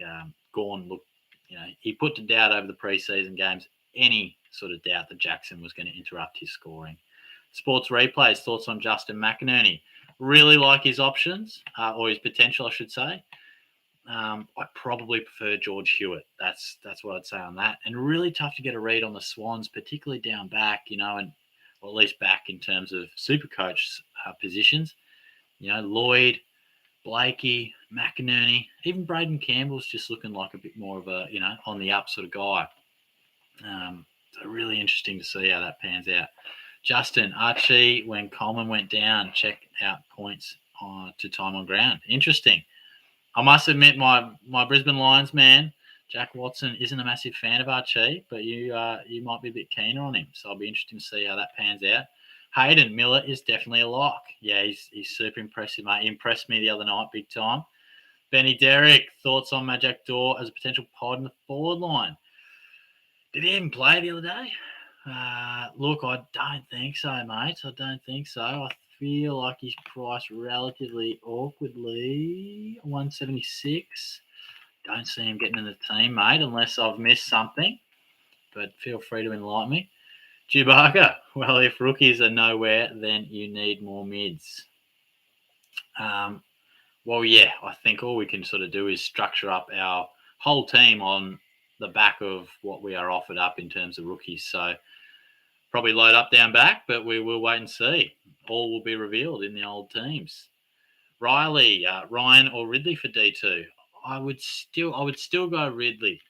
Gawn looked, he put to doubt over the preseason games any sort of doubt that Jackson was going to interrupt his scoring. Sports Replays, thoughts on Justin McInerney. Really like his options, or his potential, I should say. I probably prefer George Hewitt. That's what I'd say on that. And really tough to get a read on the Swans, particularly down back, or at least back in terms of SuperCoach positions. Lloyd, Blakey, McInerney, even Braden Campbell's just looking like a bit more of a, on the up sort of guy. So really interesting to see how that pans out. Justin, Archie, when Coleman went down, check out points to time on ground. Interesting. I must admit, my Brisbane Lions man, Jack Watson, isn't a massive fan of Archie, but you might be a bit keener on him. So I'll be interested to see how that pans out. Hayden Miller is definitely a lock. Yeah, he's super impressive, mate. He impressed me the other night, big time. Benny Derrick, thoughts on Majak Daw as a potential pod in the forward line? Did he even play the other day? Look, I don't think so, mate. I don't think so. I feel like he's priced relatively awkwardly, 176. Don't see him getting in the team, mate, unless I've missed something. But feel free to enlighten me. Chewbacca, well, if rookies are nowhere, then you need more mids. Well, yeah, I think all we can sort of do is structure up our whole team on the back of what we are offered up in terms of rookies. So probably load up down back, but we will wait and see. All will be revealed in the old teams. Riley, Ryan or Ridley for D2? I would still go Ridley.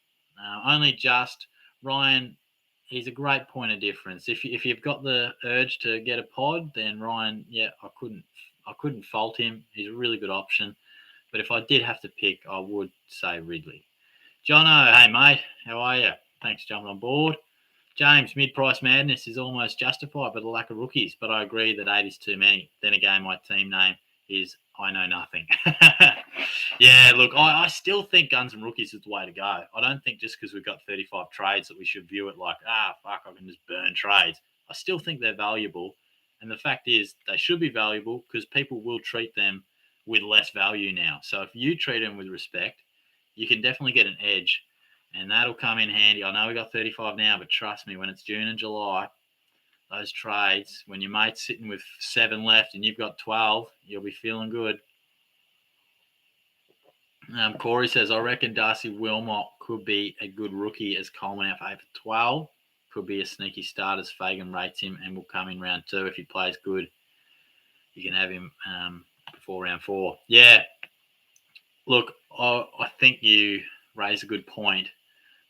Only just Ryan. He's a great point of difference. If you've got the urge to get a pod, then Ryan, yeah, I couldn't fault him. He's a really good option. But if I did have to pick, I would say Ridley. Jono, hey mate, how are you? Thanks for jumping on board. James, mid-price madness is almost justified by the lack of rookies, but I agree that 8 is too many. Then again, my team name is I Know Nothing. Yeah, look, I still think guns and rookies is the way to go. I don't think just because we've got 35 trades that we should view it like, fuck, I can just burn trades. I still think they're valuable. And the fact is they should be valuable because people will treat them with less value now. So if you treat them with respect, you can definitely get an edge. And that'll come in handy. I know we got 35 now, but trust me, when it's June and July, those trades, when your mate's sitting with 7 left and you've got 12, you'll be feeling good. Corey says, I reckon Darcy Wilmot could be a good rookie as Coleman out for 8 for 12. Could be a sneaky start as Fagan rates him and will come in round 2. If he plays good, you can have him before round 4. Yeah. Look, I think you raise a good point.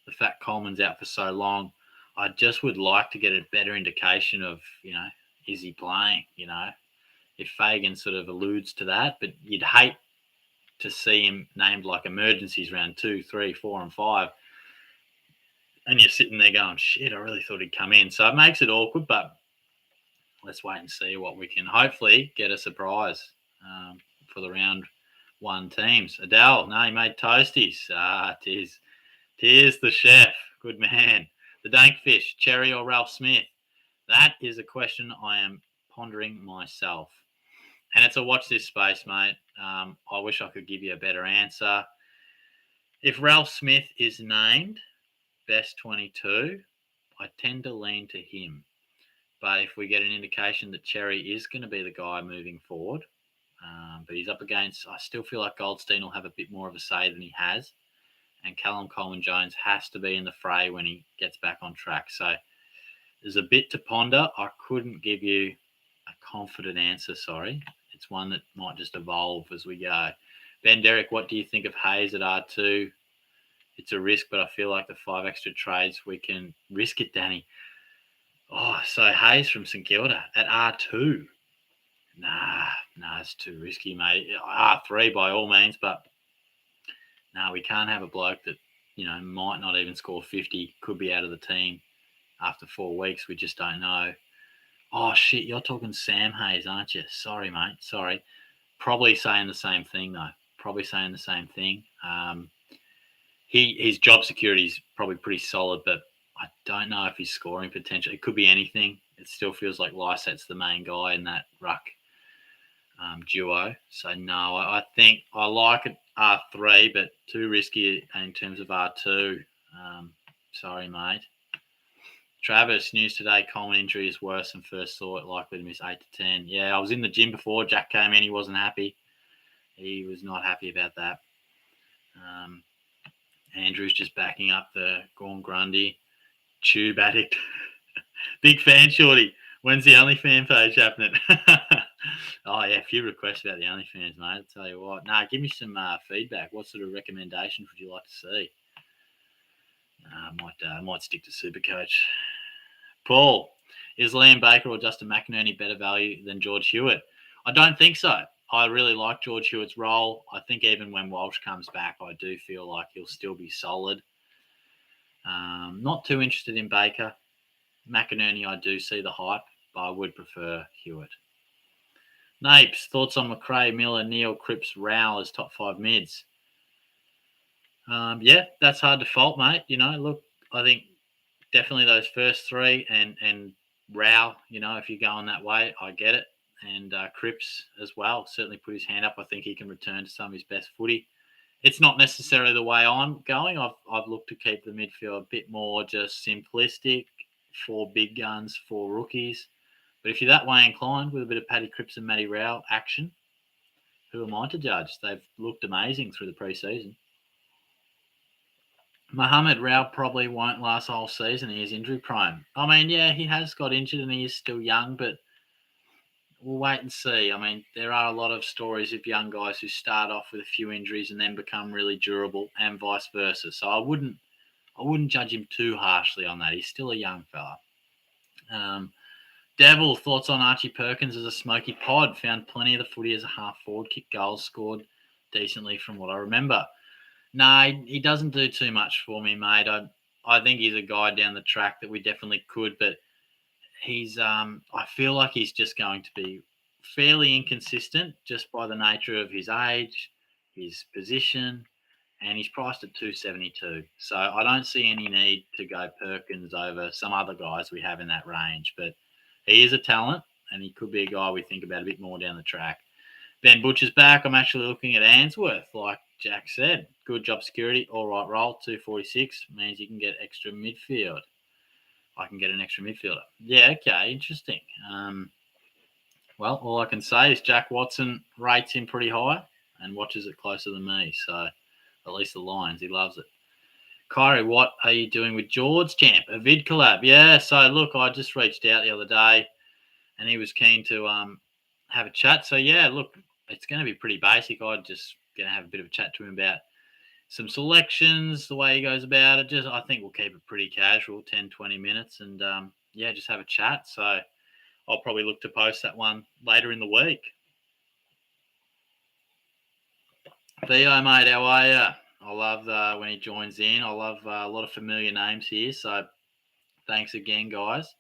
The fact Coleman's out for so long, I just would like to get a better indication of, is he playing, if Fagan sort of alludes to that, but you'd hate to see him named like emergencies round 2, 3, 4, and 5. And you're sitting there going, shit, I really thought he'd come in. So it makes it awkward, but let's wait and see what we can hopefully get a surprise for the round 1 teams. Adele, no, he made toasties. Tis the chef. Good man. The Dankfish, Cherry or Ralph Smith? That is a question I am pondering myself. And it's a watch this space, mate. I wish I could give you a better answer. If Ralph Smith is named best 22, I tend to lean to him. But if we get an indication that Cherry is going to be the guy moving forward, but he's up against, I still feel like Goldstein will have a bit more of a say than he has. And Callum Coleman-Jones has to be in the fray when he gets back on track. So there's a bit to ponder. I couldn't give you a confident answer, sorry. It's one that might just evolve as we go. Ben Derek, what do you think of Hayes at R2? It's a risk, but I feel like the 5 extra trades, we can risk it, Danny. Oh, so Hayes from St Kilda at R2. Nah, it's too risky, mate. R3 by all means, but we can't have a bloke that, might not even score 50, could be out of the team after 4 weeks. We just don't know. Oh, shit, you're talking Sam Hayes, aren't you? Sorry, mate, sorry. Probably saying the same thing, though. His job security is probably pretty solid, but I don't know if he's scoring potential. It could be anything. It still feels like Lyset's the main guy in that Ruck duo. So, no, I think I like it R3, but too risky in terms of R2. Sorry, mate. Travis, news today, Coleman injury is worse than first thought, likely to miss 8 to 10. Yeah, I was in the gym before Jack came in. He wasn't happy. He was not happy about that. Andrew's just backing up the Gorn Grundy. Tube addict. Big fan, Shorty. When's the OnlyFans page happening? Oh, yeah, a few requests about the OnlyFans, mate. I'll tell you what. Give me some feedback. What sort of recommendations would you like to see? I might stick to SuperCoach. Paul, is Liam Baker or Justin McInerney better value than George Hewitt? I don't think so. I really like George Hewitt's role. I think even when Walsh comes back, I do feel like he'll still be solid. Not too interested in Baker. McInerney, I do see the hype, but I would prefer Hewitt. Napes, thoughts on McRae, Miller, Neal, Cripps, Rowell as top 5 mids? Yeah, that's hard to fault, mate. Look, I think definitely those first 3 and Rowell, if you're going that way, I get it. And Cripps as well, certainly put his hand up. I think he can return to some of his best footy. It's not necessarily the way I'm going. I've looked to keep the midfield a bit more just simplistic, 4 big guns, 4 rookies. But if you're that way inclined with a bit of Paddy Cripps and Matty Rowell action, who am I to judge? They've looked amazing through the pre-season. Mohamed Rowell probably won't last the whole season. He is injury prone. I mean, yeah, he has got injured and he is still young, but we'll wait and see. I mean, there are a lot of stories of young guys who start off with a few injuries and then become really durable, and vice versa. So I wouldn't judge him too harshly on that. He's still a young fella. Devil, thoughts on Archie Perkins as a smoky pod? Found plenty of the footy as a half forward, kicked goals, scored decently from what I remember. No, he doesn't do too much for me, mate. I think he's a guy down the track that we definitely could, but he's I feel like he's just going to be fairly inconsistent just by the nature of his age, his position, and he's priced at 272. So I don't see any need to go Perkins over some other guys we have in that range, but he is a talent and he could be a guy we think about a bit more down the track. Ben Butcher's back. I'm actually looking at Ainsworth, like Jack said. Good job security, all right roll, 246 means you can get extra midfield. I can get an extra midfielder. Yeah, okay, interesting. Well, all I can say is Jack Watson rates him pretty high and watches it closer than me. So at least the Lions, he loves it. Kyrie, what are you doing with George Champ? A vid collab. Yeah, so look, I just reached out the other day and he was keen to have a chat. So yeah, look, it's going to be pretty basic. I'm just going to have a bit of a chat to him about some selections, the way he goes about it. I think we'll keep it pretty casual, 10, 20 minutes, and just have a chat. So I'll probably look to post that one later in the week. Theo, mate, how are you? I love when he joins in. I love a lot of familiar names here. So thanks again, guys.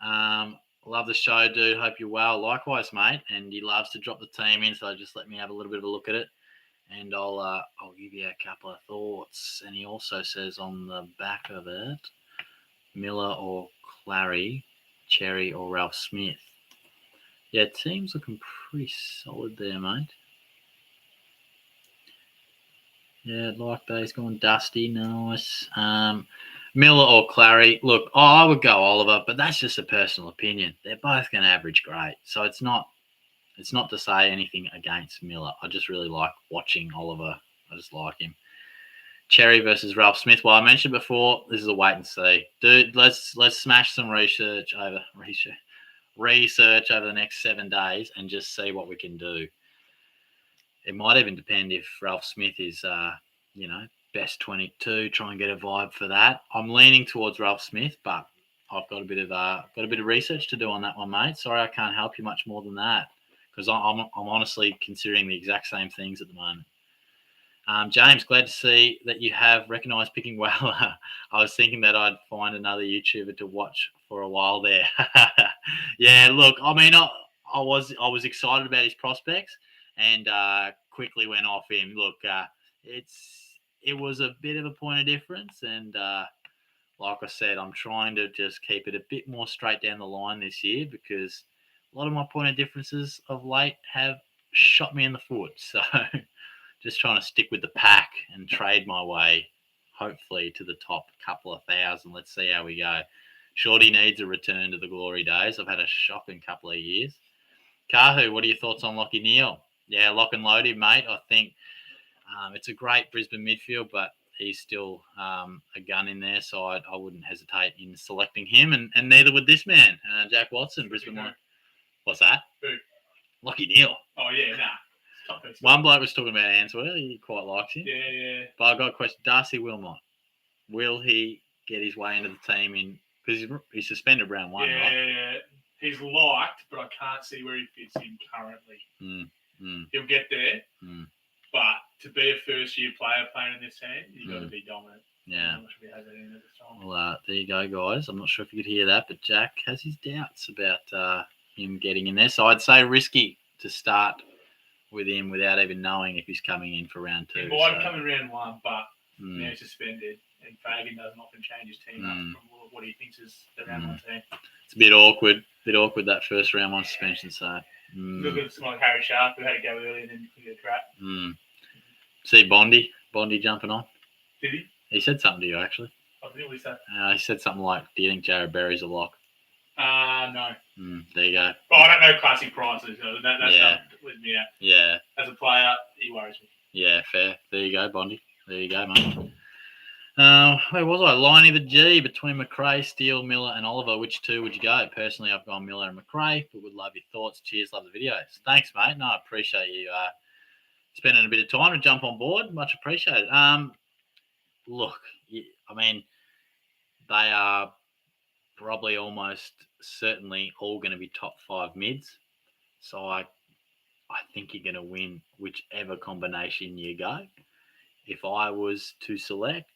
Love the show, dude. Hope you're well. Likewise, mate. And he loves to drop the team in, so just let me have a little bit of a look at it. And I'll give you a couple of thoughts. And he also says on the back of it, Miller or Clary, Cherry or Ralph Smith. Yeah, team's looking pretty solid there, mate. Yeah, like those going Dusty, nice. Miller or Clary. Look, I would go Oliver, but that's just a personal opinion. They're both going to average great, so it's not to say anything against Miller. I just really like watching Oliver. I just like him. Cherry versus Ralph Smith. Well, I mentioned before, this is a wait and see, dude. Let's smash some research over the next 7 days and just see what we can do. It might even depend if Ralph Smith is, best 22. Try and get a vibe for that. I'm leaning towards Ralph Smith, but I've got a bit of research to do on that one, mate. Sorry, I can't help you much more than that because I'm honestly considering the exact same things at the moment. James, glad to see that you have recognised picking well. I was thinking that I'd find another YouTuber to watch for a while there. Yeah, look, I mean, I was excited about his prospects and quickly went off him. Look, it was a bit of a point of difference, and like I said, I'm trying to just keep it a bit more straight down the line this year because a lot of my point of differences of late have shot me in the foot. So. Just trying to stick with the pack and trade my way, hopefully, to the top couple of thousand. Let's see how we go. Shorty needs a return to the glory days. I've had a shocking couple of years. Kahu, what are your thoughts on Lockie Neal? Yeah, lock and load him, mate. I think it's a great Brisbane midfield, but he's still a gun in there, so I wouldn't hesitate in selecting him, and neither would this man, Jack Watson, Brisbane. What's that? Who? Lockie Neal. Oh, yeah, nah. One bloke was talking about Answer. He quite likes him. Yeah. But I got a question. Darcy Wilmot. Will he get his way into the team because he's suspended round one, right? Yeah. He's liked, but I can't see where he fits in currently. He'll get there, but to be a first-year player playing in this team, you've got to be dominant. Yeah. I'm not sure he has that in at this time. Well, there you go, guys. I'm not sure if you could hear that, but Jack has his doubts about him getting in there. So I'd say risky to start with him without even knowing if he's coming in for round two. He might come in round one, but now he's suspended, and Fagan doesn't often change his team up from what he thinks is the round one team. It's a bit awkward that first round one suspension. So look at someone like Harry Sharp who had to go early and then get a crap. See Bondi jumping on. Did he? He said something to you actually. I think we said. He said something like, "Do you think Jared Berry's a lock?" No. There you go. Oh, I don't know classic prices. That's stuff with me out. Yeah. As a player, he worries me. Yeah, fair. There you go, Bondi. There you go, mate. Where was I? Liney the G between McRae, Steele, Miller, and Oliver. Which two would you go? Personally, I've gone Miller and McRae, but would love your thoughts. Cheers, love the videos. Thanks, mate. No, I appreciate you spending a bit of time to jump on board. Much appreciated. Look, I mean, they are probably almost certainly all going to be top 5 mids. So I think you're going to win whichever combination you go. If I was to select,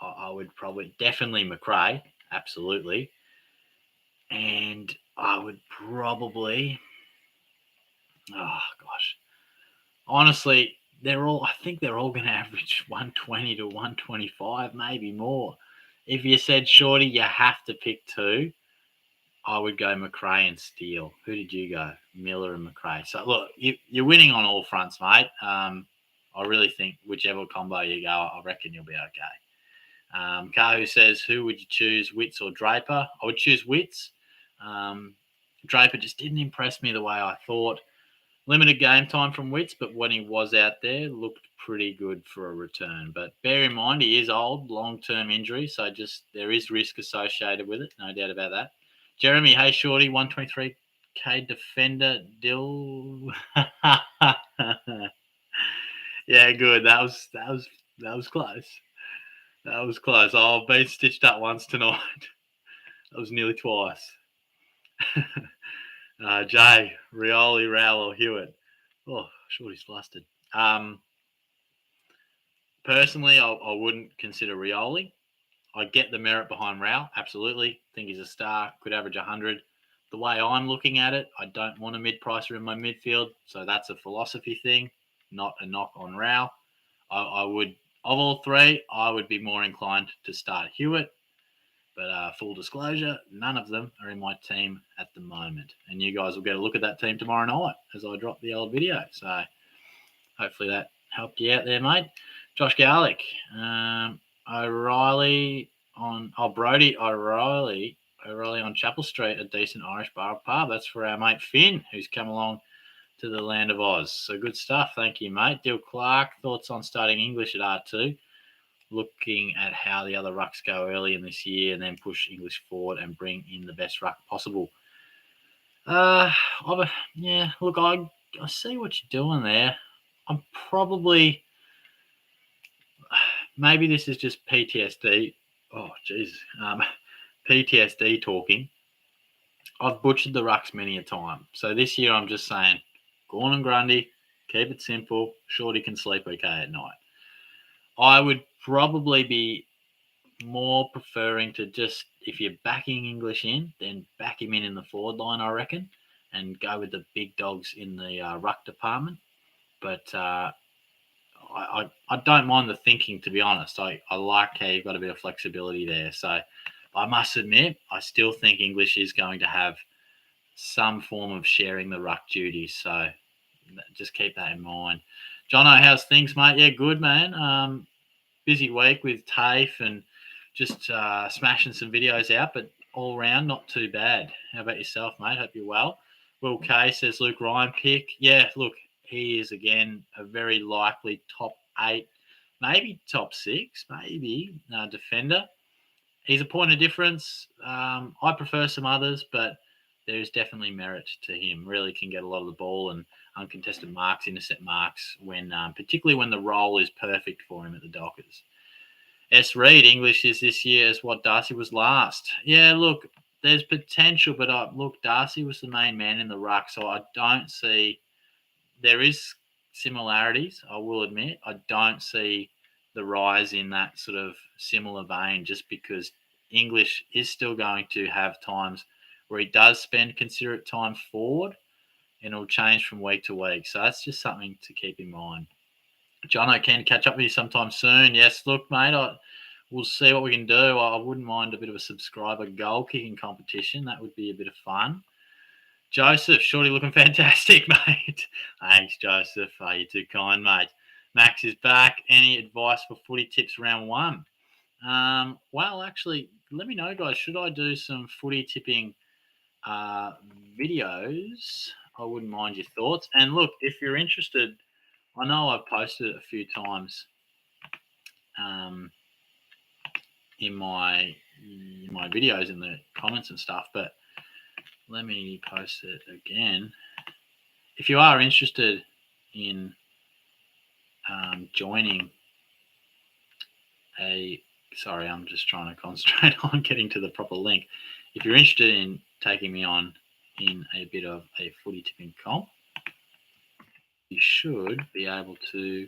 I would definitely McRae, absolutely. And I would probably, honestly, I think they're all going to average 120 to 125, maybe more. If you said, Shorty, you have to pick 2, I would go McRae and Steele. Who did you go? Miller and McRae. So, look, you're winning on all fronts, mate. I really think whichever combo you go, I reckon you'll be okay. Kahu says, who would you choose, Witts or Draper? I would choose Witts. Draper just didn't impress me the way I thought. Limited game time from Witts, but when he was out there, looked pretty good for a return. But bear in mind, he is old, long-term injury, so there is risk associated with it, no doubt about that. Jeremy, hey, Shorty, 123k defender, Dill. Yeah, good. That was close. That was close. I've been stitched up once tonight. That was nearly twice. Jay, Rioli, Rowell, or Hewitt. Oh, Shorty's flustered. Personally, I wouldn't consider Rioli. I get the merit behind Rowell. Absolutely. Think he's a star. Could average 100. The way I'm looking at it, I don't want a mid-pricer in my midfield. So that's a philosophy thing, not a knock on Rowell. I would, of all three, I would be more inclined to start Hewitt. But full disclosure, none of them are in my team at the moment. And you guys will get a look at that team tomorrow night as I drop the old video. So hopefully that helped you out there, mate. Josh Garlick, O'Reilly on Brody O'Reilly on Chapel Street, a decent Irish bar pub. That's for our mate Finn, who's come along to the land of Oz. So good stuff. Thank you, mate. Dill Clark, thoughts on starting English at R2? Looking at how the other rucks go early in this year and then push English forward and bring in the best ruck possible. I see what you're doing there. I'm probably, maybe this is just PTSD. Oh, jeez. PTSD talking. I've butchered the rucks many a time. So this year I'm just saying, Gorn and Grundy, keep it simple. Shorty can sleep okay at night. I would probably be more preferring to just, if you're backing English in, then back him in the forward line, I reckon, and go with the big dogs in the ruck department. But I don't mind the thinking, to be honest. I like how you've got a bit of flexibility there. So I must admit, I still think English is going to have some form of sharing the ruck duties. So just keep that in mind. Jono, how's things, mate? Yeah, good, man. Busy week with TAFE and just smashing some videos out, but all round, not too bad. How about yourself, mate? Hope you're well. Will K says Luke Ryan pick. Yeah, look, he is, again, a very likely top 8, maybe top 6, maybe defender. He's a point of difference. I prefer some others, but there is definitely merit to him. Really can get a lot of the ball and uncontested marks, intercept marks, when particularly when the role is perfect for him at the Dockers. S. Reid, English is this year as what Darcy was last. Yeah, look, there's potential, but look, Darcy was the main man in the ruck, so I don't see, there is similarities, I will admit. I don't see the rise in that sort of similar vein, just because English is still going to have times where he does spend considerate time forward, and it'll change from week to week. So that's just something to keep in mind. John, I can catch up with you sometime soon. Yes, look, mate, we'll see what we can do. I wouldn't mind a bit of a subscriber goal kicking competition. That would be a bit of fun. Joseph, shorty looking fantastic, mate. Thanks, Joseph. You're too kind, mate. Max is back. Any advice for footy tips round 1? Well, actually, let me know, guys. Should I do some footy tipping videos? I wouldn't mind your thoughts. And look, if you're interested, I know I've posted it a few times in my videos in the comments and stuff, but let me post it again. If you are interested in joining sorry, I'm just trying to concentrate on getting to the proper link. If you're interested in taking me on in a bit of a footy tipping comp, you should be able to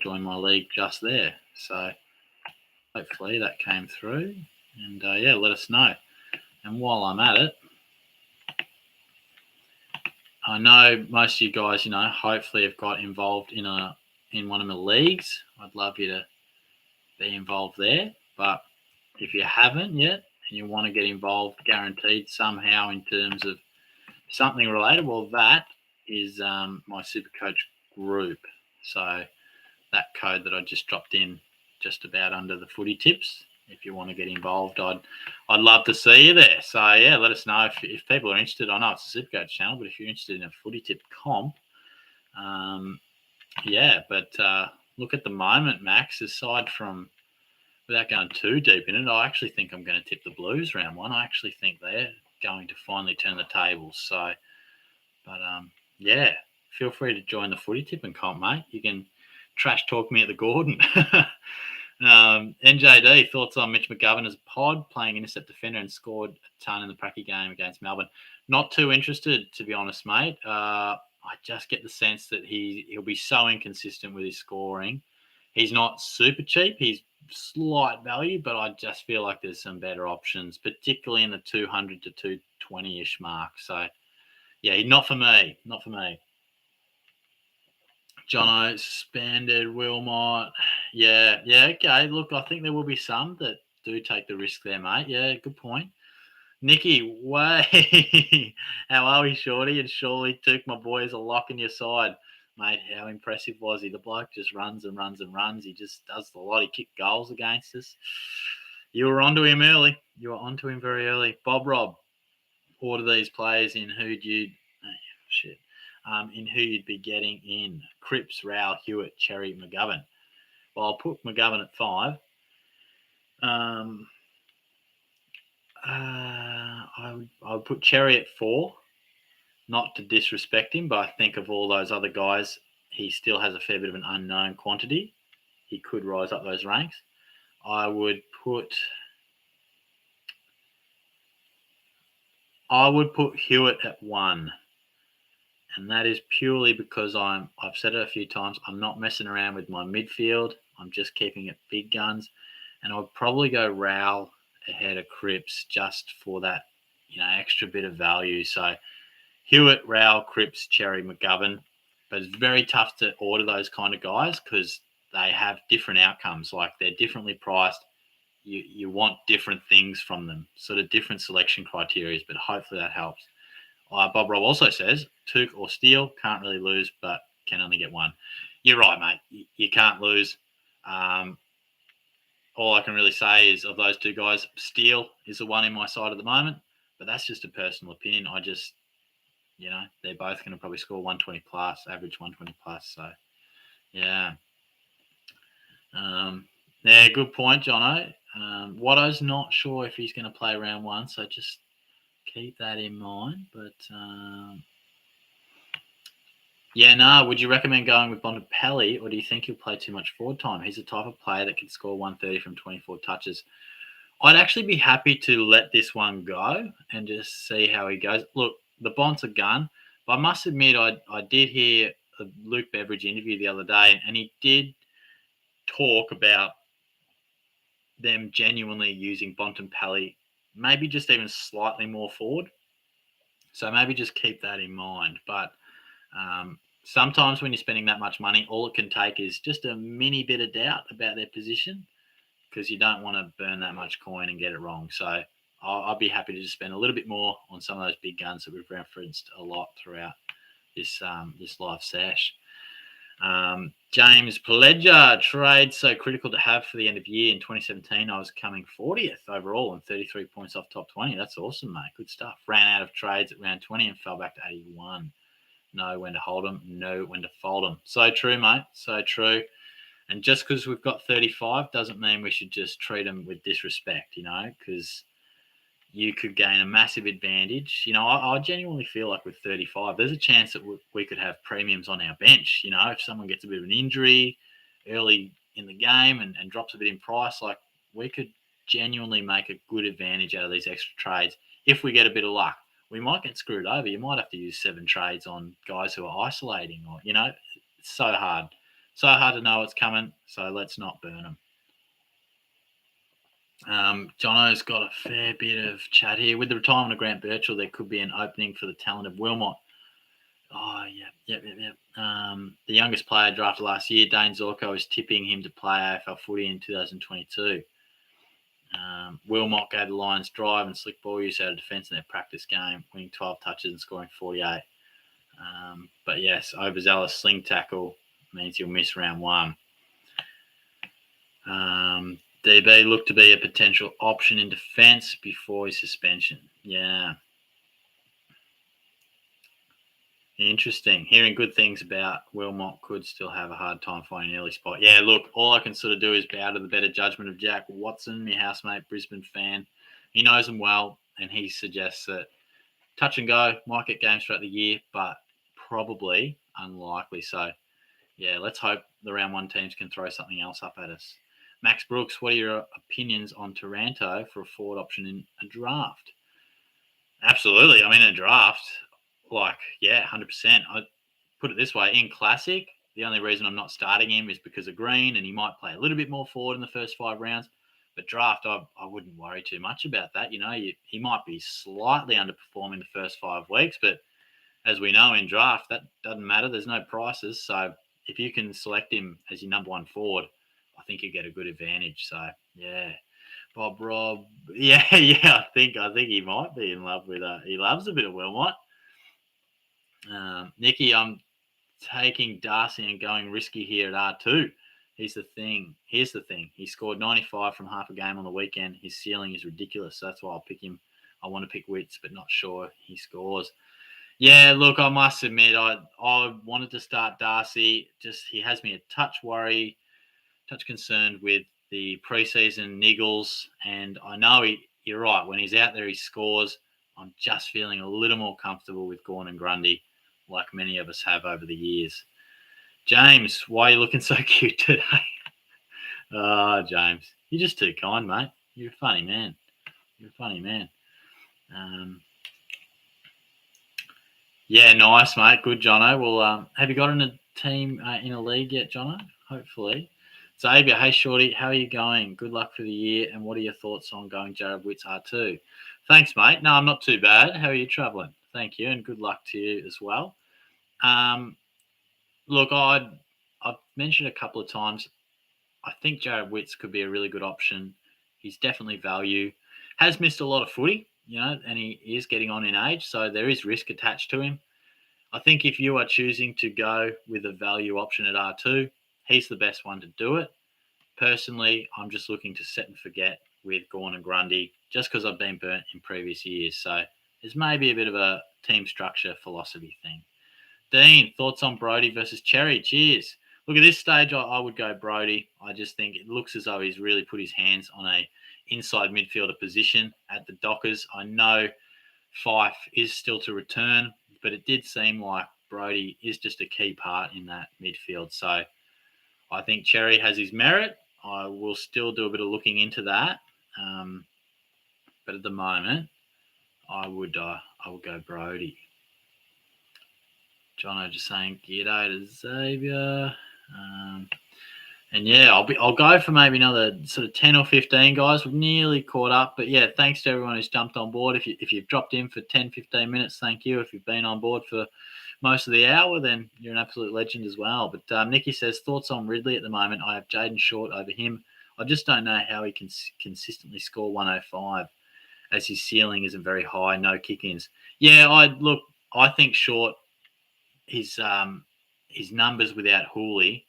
join my league just there. So hopefully that came through, and yeah, let us know. And while I'm at it, I know most of you guys, hopefully have got involved in one of my leagues. I'd love you to be involved there. But if you haven't yet and you want to get involved guaranteed somehow in terms of something related, well, that is my SuperCoach group. So that code that I just dropped in just about under the footy tips, if you want to get involved, I'd love to see you there. So yeah, let us know if people are interested. I know it's a SuperCoach channel, but if you're interested in a footy tip comp, yeah. But look, at the moment, Max, aside from, without going too deep in it, I actually think I'm going to tip the Blues round 1. I actually think they're going to finally turn the tables. So, but yeah, feel free to join the footy tip and comp, mate. You can trash talk me at the Gordon. NJD, thoughts on Mitch McGovern as pod, playing intercept defender and scored a ton in the Pracky game against Melbourne? Not too interested, to be honest, mate. I just get the sense that he'll be so inconsistent with his scoring. He's not super cheap. He's slight value, but I just feel like there's some better options, particularly in the 200 to 220-ish mark. So, yeah, not for me. Not for me. Jono suspended, Wilmot. Yeah, okay. Look, I think there will be some that do take the risk there, mate. Yeah, good point. Nicky, way. How are we, Shorty? And surely took my boys a lock in your side. Mate, how impressive was he? The bloke just runs and runs and runs. He just does a lot. He kicked goals against us. You were onto him early. You were onto him very early. Bob Rob, order these players in who'd you... shit. In who you'd be getting in. Cripps, Rowell, Hewitt, Cherry, McGovern. Well, I'll put McGovern at 5. I would put Cherry at 4. Not to disrespect him, but I think of all those other guys, he still has a fair bit of an unknown quantity. He could rise up those ranks. I would put Hewitt at 1. And that is purely because I've said it a few times, I'm not messing around with my midfield. I'm just keeping it big guns. And I'd probably go Rowell ahead of Cripps just for that, extra bit of value. So Hewitt, Rowell, Cripps, Cherry, McGovern. But it's very tough to order those kind of guys because they have different outcomes. Like they're differently priced. You want different things from them, sort of different selection criteria, but hopefully that helps. Bob Rob also says, Took or Steele, can't really lose, but can only get 1. You're right, mate. You can't lose. All I can really say is of those two guys, Steele is the one in my side at the moment, but that's just a personal opinion. I just, they're both going to probably score 120 plus, average 120 plus. So, yeah. Yeah, good point, Jono. Watto's not sure if he's going to play round 1, so just keep that in mind. But would you recommend going with Bontempelli, or do you think he'll play too much forward time? He's the type of player that can score 130 from 24 touches. I'd actually be happy to let this one go and just see how he goes. Look, the Bont's a gun, but I must admit I did hear a Luke Beveridge interview the other day, and he did talk about them genuinely using Bontempelli, maybe just even slightly more forward. So maybe just keep that in mind. But sometimes when you're spending that much money, all it can take is just a mini bit of doubt about their position because you don't want to burn that much coin and get it wrong. So I'll be happy to just spend a little bit more on some of those big guns that we've referenced a lot throughout this live sesh. James Pledger, trade so critical to have for the end of year. In 2017, I was coming 40th overall and 33 points off top 20. That's awesome, mate. Good stuff. Ran out of trades at round 20 and fell back to 81. Know when to hold them, know when to fold them. So true, mate. So true. And just because we've got 35 doesn't mean we should just treat them with disrespect, because you could gain a massive advantage. I genuinely feel like with 35, there's a chance that we could have premiums on our bench. If someone gets a bit of an injury early in the game and drops a bit in price, like we could genuinely make a good advantage out of these extra trades if we get a bit of luck. We might get screwed over. You might have to use 7 trades on guys who are isolating or, it's so hard. So hard to know what's coming, so let's not burn them. Jono's got a fair bit of chat here. With the retirement of Grant Birchall, there could be an opening for the talent of Wilmot. Oh, yeah. The youngest player drafted last year, Dane Zorko, is tipping him to play AFL footy in 2022. Wilmot gave the Lions drive and slick ball use out of defence in their practice game, winning 12 touches and scoring 48. But yes, overzealous sling tackle means he'll miss round 1. DB looked to be a potential option in defence before his suspension. Yeah. Interesting. Hearing good things about Wilmot could still have a hard time finding an early spot. Yeah, look, all I can sort of do is bow to the better judgment of Jack Watson, my housemate, Brisbane fan. He knows him well, and he suggests that touch and go, might get games throughout the year, but probably unlikely. So, yeah, let's hope the round 1 teams can throw something else up at us. Max Brooks, what are your opinions on Taranto for a forward option in a draft? Absolutely. I mean, in a draft, 100%. I'd put it this way. In Classic, the only reason I'm not starting him is because of Green, and he might play a little bit more forward in the first 5 rounds. But draft, I wouldn't worry too much about that. He might be slightly underperforming the first 5 weeks, but as we know in draft, that doesn't matter. There's no prices. So if you can select him as your number one forward, I think you get a good advantage. So yeah, Bob Rob, yeah, I think he might be in love with. He loves a bit of Wilmot. Nicky, I'm taking Darcy and going risky here at R2. Here's the thing. He scored 95 from half a game on the weekend. His ceiling is ridiculous. So that's why I'll pick him. I want to pick Wits, but not sure he scores. Yeah, look, I must admit, I wanted to start Darcy. Just he has me a touch concerned with the preseason niggles. And I know you're right. When he's out there, he scores. I'm just feeling a little more comfortable with Gawn and Grundy, like many of us have over the years. James, why are you looking so cute today? Oh, James, you're just too kind, mate. You're a funny man. Yeah, nice, mate. Good, Jono. Well, have you got in a team in a league yet, Jono? Hopefully. Xavier, hey, Shorty, how are you going? Good luck for the year, and what are your thoughts on going Jared Witts R2? Thanks, mate. No, I'm not too bad. How are you travelling? Thank you, and good luck to you as well. Look, I've mentioned a couple of times, I think Jared Witts could be a really good option. He's definitely value. Has missed a lot of footy, and he is getting on in age, so there is risk attached to him. I think if you are choosing to go with a value option at R2, he's the best one to do it. Personally, I'm just looking to set and forget with Gawn and Grundy just because I've been burnt in previous years. So there's maybe a bit of a team structure philosophy thing. Dean, thoughts on Brody versus Cherry? Cheers. Look, at this stage, I would go Brody. I just think it looks as though he's really put his hands on a inside midfielder position at the Dockers. I know Fife is still to return, but it did seem like Brody is just a key part in that midfield. So I think Cherry has his merit. I will still do a bit of looking into that. But at the moment, I would go Brody. Jono just saying g'day to Xavier. And yeah, I'll go for maybe another sort of 10 or 15 guys. We've nearly caught up. But yeah, thanks to everyone who's jumped on board. If you've dropped in for 10, 15 minutes, thank you. If you've been on board for most of the hour, then you're an absolute legend as well. But Nicky says, thoughts on Ridley at the moment. I have Jaden Short over him. I just don't know how he can consistently score 105 as his ceiling isn't very high, no kick-ins. Yeah, I think Short, his numbers without Hooley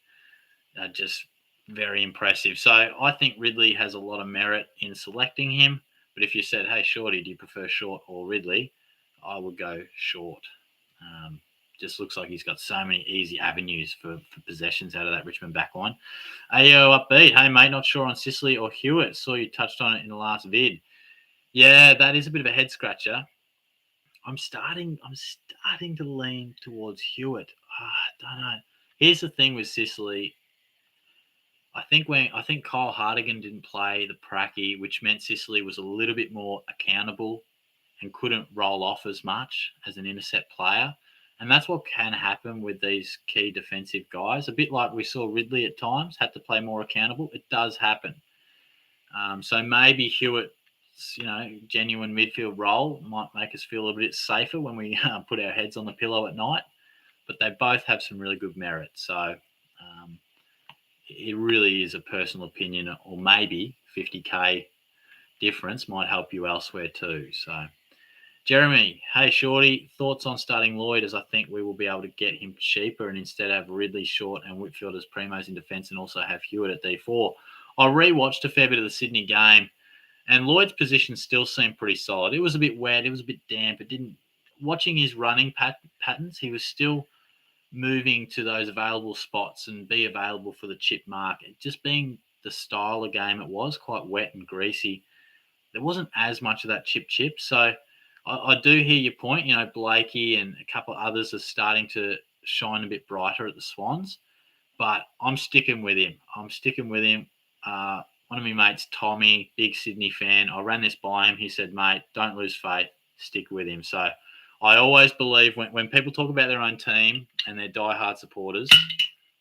are just very impressive. So I think Ridley has a lot of merit in selecting him. But if you said, hey, Shorty, do you prefer Short or Ridley? I would go Short. Just looks like he's got so many easy avenues for possessions out of that Richmond backline. AO upbeat. Hey, mate, not sure on Sicily or Hewitt. Saw you touched on it in the last vid. Yeah, that is a bit of a head scratcher. I'm starting to lean towards Hewitt. I don't know. Here's the thing with Sicily. I think Kyle Hartigan didn't play the pracky, which meant Sicily was a little bit more accountable and couldn't roll off as much as an intercept player. And that's what can happen with these key defensive guys. A bit like we saw Ridley at times, had to play more accountable. It does happen. So maybe Hewitt's, genuine midfield role might make us feel a bit safer when we put our heads on the pillow at night. But they both have some really good merit. So it really is a personal opinion, or maybe 50K difference might help you elsewhere too. So, Jeremy, hey, Shorty, thoughts on starting Lloyd, as I think we will be able to get him cheaper and instead have Ridley, Short and Whitfield as primos in defence and also have Hewitt at D4. I rewatched a fair bit of the Sydney game and Lloyd's position still seemed pretty solid. It was a bit wet. It was a bit damp. Watching his running patterns, he was still moving to those available spots and be available for the chip mark. It just being the style of game it was, quite wet and greasy, there wasn't as much of that chip. So I do hear your point. Blakey and a couple of others are starting to shine a bit brighter at the Swans, but I'm sticking with him. One of my mates, Tommy, big Sydney fan, I ran this by him. He said, mate, don't lose faith. Stick with him. So I always believe when people talk about their own team and they're diehard supporters,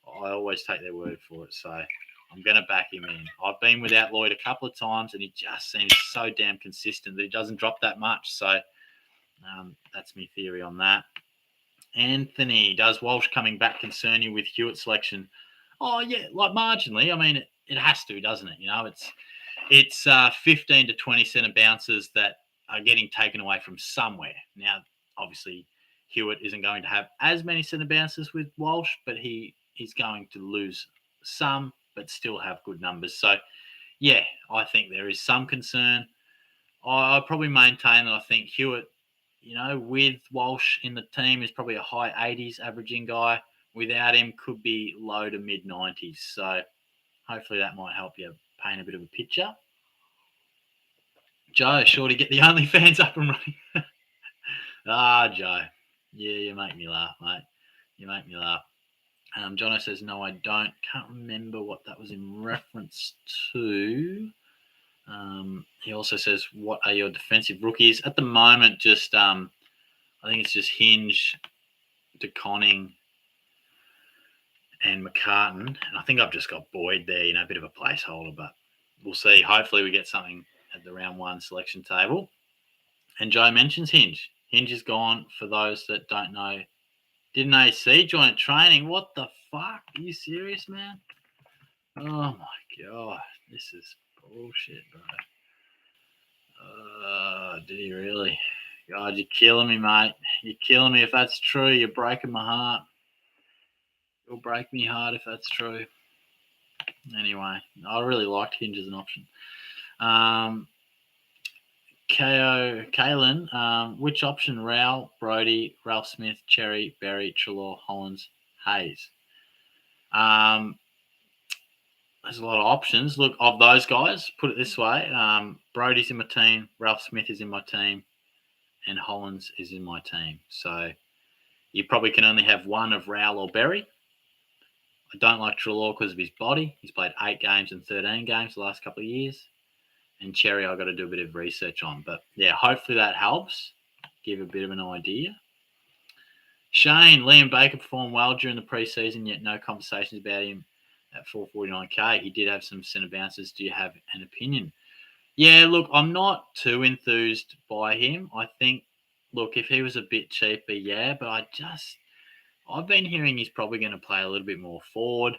I always take their word for it. So I'm going to back him in. I've been without Lloyd a couple of times and he just seems so damn consistent that he doesn't drop that much. So that's my theory on that. Anthony, does Walsh coming back concern you with Hewitt's selection? Oh, yeah, like marginally. I mean, it has to, doesn't it? You know, it's 15 to 20 centre bounces that are getting taken away from somewhere. Now, obviously, Hewitt isn't going to have as many centre bounces with Walsh, but he's going to lose some, but still have good numbers. So, yeah, I think there is some concern. I'll probably maintain that I think Hewitt, you know, with Walsh in the team, is probably a high 80s averaging guy. Without him, could be low to mid 90s. So hopefully that might help you paint a bit of a picture. Joe, sure to get the OnlyFans up and running. Joe. Yeah, you make me laugh, mate. You make me laugh. Jono says, no, I don't. Can't remember what that was in reference to. He also says, what are your defensive rookies? At the moment, just I think it's just Hinge, DeConning, and McCartan. And I think I've just got Boyd there, you know, a bit of a placeholder, but we'll see. Hopefully we get something at the round one selection table. And Joe mentions Hinge. Hinge is gone, for those that don't know. Didn't AC join training? What the fuck? Are you serious, man? Oh my God. This is bullshit, bro. Did he really? God, you're killing me, mate. You're killing me. If that's true, you're breaking my heart. You'll break me heart if that's true. Anyway, I really liked Hinge as an option. Kalen, which option? Rowell, Brody, Ralph Smith, Cherry, Berry, Trelaw, Hollins, Hayes. There's a lot of options. Look, of those guys, put it this way. Brody's in my team, Ralph Smith is in my team, and Hollins is in my team. So you probably can only have one of Rowell or Berry. I don't like Trelaw because of his body. He's played 8 games and 13 games the last couple of years. And Cherry, I've got to do a bit of research on. But, yeah, hopefully that helps. Give a bit of an idea. Shane, Liam Baker performed well during the preseason, yet no conversations about him at 449k. He did have some centre bounces. Do you have an opinion? Yeah, look, I'm not too enthused by him. I think, look, if he was a bit cheaper, yeah, but I've been hearing he's probably going to play a little bit more forward.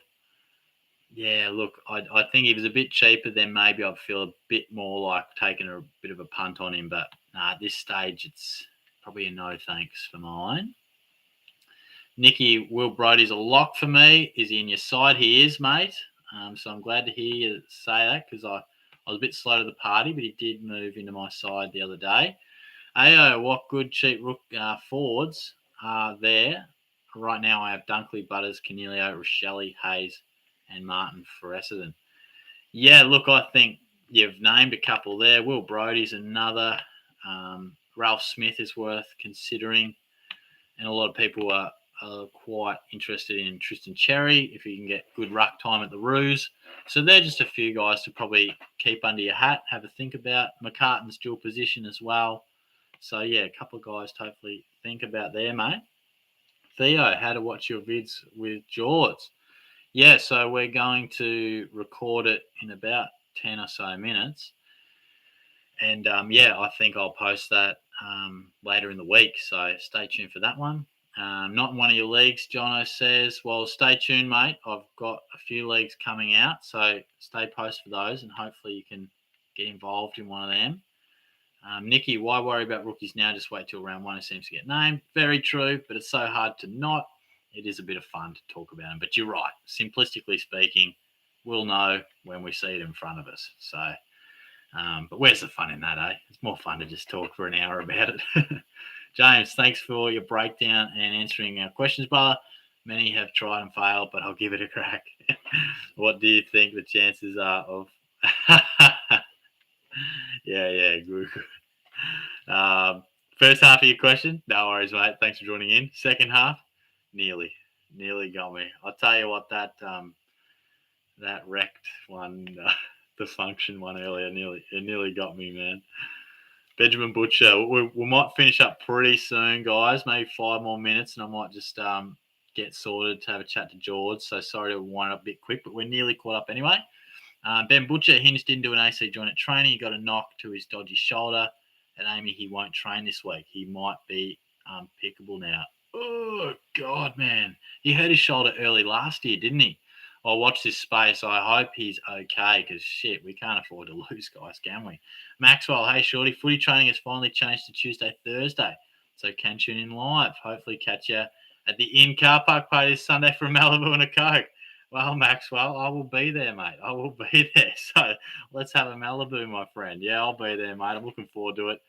Yeah, look, I think if he was a bit cheaper, then maybe I'd feel a bit more like taking a bit of a punt on him. But at this stage, it's probably a no thanks for mine. Nicky, Will Brody's a lock for me. Is he in your side? He is, mate. So I'm glad to hear you say that because I was a bit slow to the party, but he did move into my side the other day. Ayo, what good cheap rook forwards are there? Right now I have Dunkley, Butters, Canelio, Rochelle, Hayes, and Martin for Essendon. Yeah, look, I think you've named a couple there. Will Brody's another. Ralph Smith is worth considering. And a lot of people are quite interested in Tristan Cherry if he can get good ruck time at the Roos. So they're just a few guys to probably keep under your hat, have a think about. McCartan's dual position as well. So, yeah, a couple of guys to hopefully think about there, mate. Theo, how to watch your vids with George. Yeah, so we're going to record it in about 10 or so minutes. And, I think I'll post that later in the week. So stay tuned for that one. Not in one of your leagues, Jono says. Well, stay tuned, mate. I've got a few leagues coming out. So stay posted for those and hopefully you can get involved in one of them. Nicky, why worry about rookies now? Just wait till round one. It seems to get named. Very true, but it's so hard to not. It is a bit of fun to talk about them. But you're right. Simplistically speaking, we'll know when we see it in front of us. So, but where's the fun in that, eh? It's more fun to just talk for an hour about it. James, thanks for your breakdown and answering our questions, brother. Many have tried and failed, but I'll give it a crack. What do you think the chances are of... Yeah, good. First half of your question, no worries, mate. Thanks for joining in. Second half, nearly got me. I'll tell you what, that wrecked one, the function one earlier, nearly got me, man. Benjamin Butcher, we might finish up pretty soon, guys. Maybe 5 more minutes, and I might just get sorted to have a chat to George. So sorry to wind up a bit quick, but we're nearly caught up anyway. Ben Butcher, Hinge didn't do an AC joint at training. He got a knock to his dodgy shoulder. At Amy, he won't train this week. He might be unpickable now. Oh, God, man. He hurt his shoulder early last year, didn't he? Well, watch this space. I hope he's okay because, shit, we can't afford to lose, guys, can we? Maxwell, hey, Shorty, footy training has finally changed to Tuesday, Thursday. So can tune in live. Hopefully catch you at the Inn Car Park Party this Sunday for a Malibu and a Coke. Well, Maxwell, I will be there, mate. I will be there. So let's have a Malibu, my friend. Yeah, I'll be there, mate. I'm looking forward to it.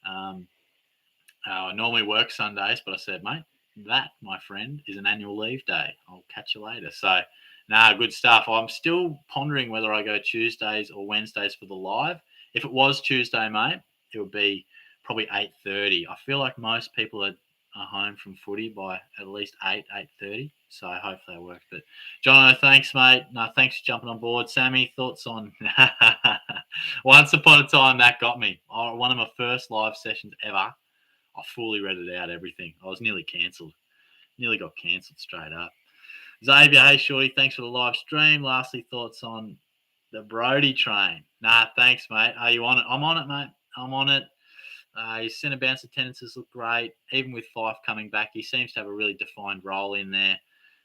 I normally work Sundays, but I said, mate, that, my friend, is an annual leave day. I'll catch you later. So, good stuff. I'm still pondering whether I go Tuesdays or Wednesdays for the live. If it was Tuesday, mate, it would be probably 8:30. I feel like most people are home from footy by at least 8:30. So hopefully that works. But Jono, thanks, mate. No, thanks for jumping on board. Sammy, thoughts on Once upon a time that got me. One of my first live sessions ever. I fully read it out, everything. I was nearly cancelled. Nearly got cancelled straight up. Xavier, hey, Shorty, thanks for the live stream. Lastly, thoughts on the Brody train? Nah, thanks, mate. Are you on it? I'm on it, mate. I'm on it. His centre bounce attendances look great. Even with Fife coming back, he seems to have a really defined role in there.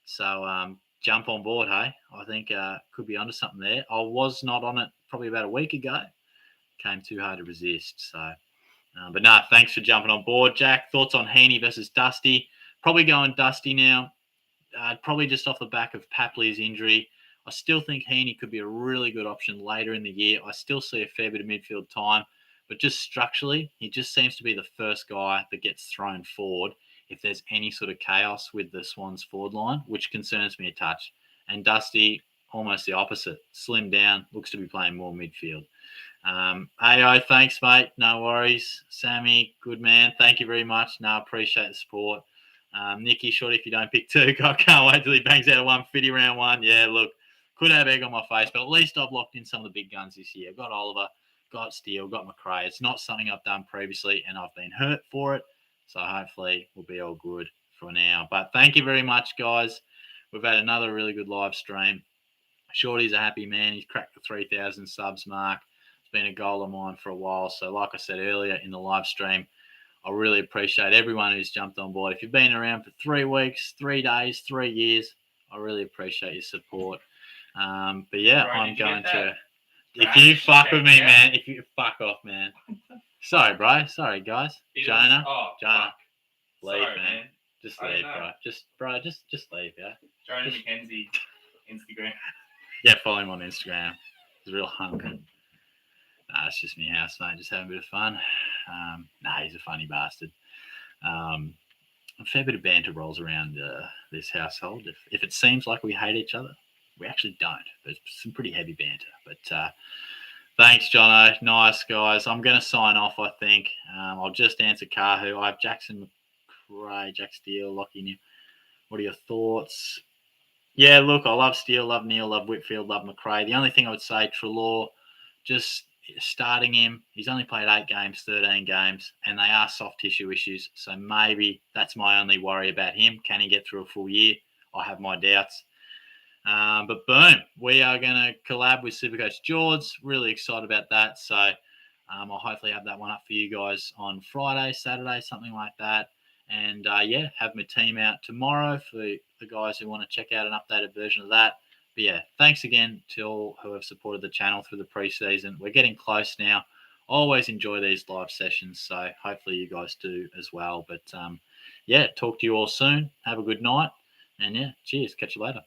So jump on board, hey. I think could be onto something there. I was not on it probably about a week ago. Came too hard to resist, so... but thanks for jumping on board, Jack. Thoughts on Heaney versus Dusty? Probably going Dusty now. Probably just off the back of Papley's injury. I still think Heaney could be a really good option later in the year. I still see a fair bit of midfield time, but just structurally, he just seems to be the first guy that gets thrown forward if there's any sort of chaos with the Swans forward line, which concerns me a touch. And Dusty, almost the opposite. Slimmed down, looks to be playing more midfield. AO, thanks, mate. No worries. Sammy, good man. Thank you very much. Appreciate the support. Nicky, short if you don't pick two. I can't wait till he bangs out a 150 round one. Yeah, look, could have egg on my face, but at least I've locked in some of the big guns this year. Got Oliver, got Steele, got McRae. It's not something I've done previously, and I've been hurt for it. So hopefully we'll be all good for now. But thank you very much, guys. We've had another really good live stream. Shorty's a happy man. He's cracked the 3,000 subs mark. It's been a goal of mine for a while. So like I said earlier in the live stream, I really appreciate everyone who's jumped on board. If you've been around for 3 weeks, 3 days, 3 years, I really appreciate your support. But yeah, Bro, I'm going to... If Crash, you fuck with me, yeah. man, if you fuck off, man. Sorry, bro. Sorry, guys. Jonah. Jonah. Leave, Sorry, man. Just leave, bro. Just leave, yeah. Jonah McKenzie, Instagram. Yeah, follow him on Instagram. He's a real hunk. It's just me housemate, just having a bit of fun. He's a funny bastard. A fair bit of banter rolls around this household. If it seems like we hate each other, we actually don't. There's some pretty heavy banter. But thanks, Jono. Nice, guys. I'm going to sign off, I think. I'll just answer Kahu. I have Jackson McRae, Jack Steele, Lockie New. What are your thoughts? Yeah, look, I love Steele, love Neil, love Whitfield, love McRae. The only thing I would say, Treloar, just starting him. He's only played 8 games, 13 games, and they are soft tissue issues. So maybe that's my only worry about him. Can he get through a full year? I have my doubts. But boom, we are going to collab with SuperCoach George. Really excited about that. So I'll hopefully have that one up for you guys on Friday, Saturday, something like that. And have my team out tomorrow for the guys who want to check out an updated version of that. But yeah, thanks again to all who have supported the channel through the preseason. We're getting close now. I always enjoy these live sessions, so hopefully you guys do as well. But talk to you all soon. Have a good night. And cheers. Catch you later.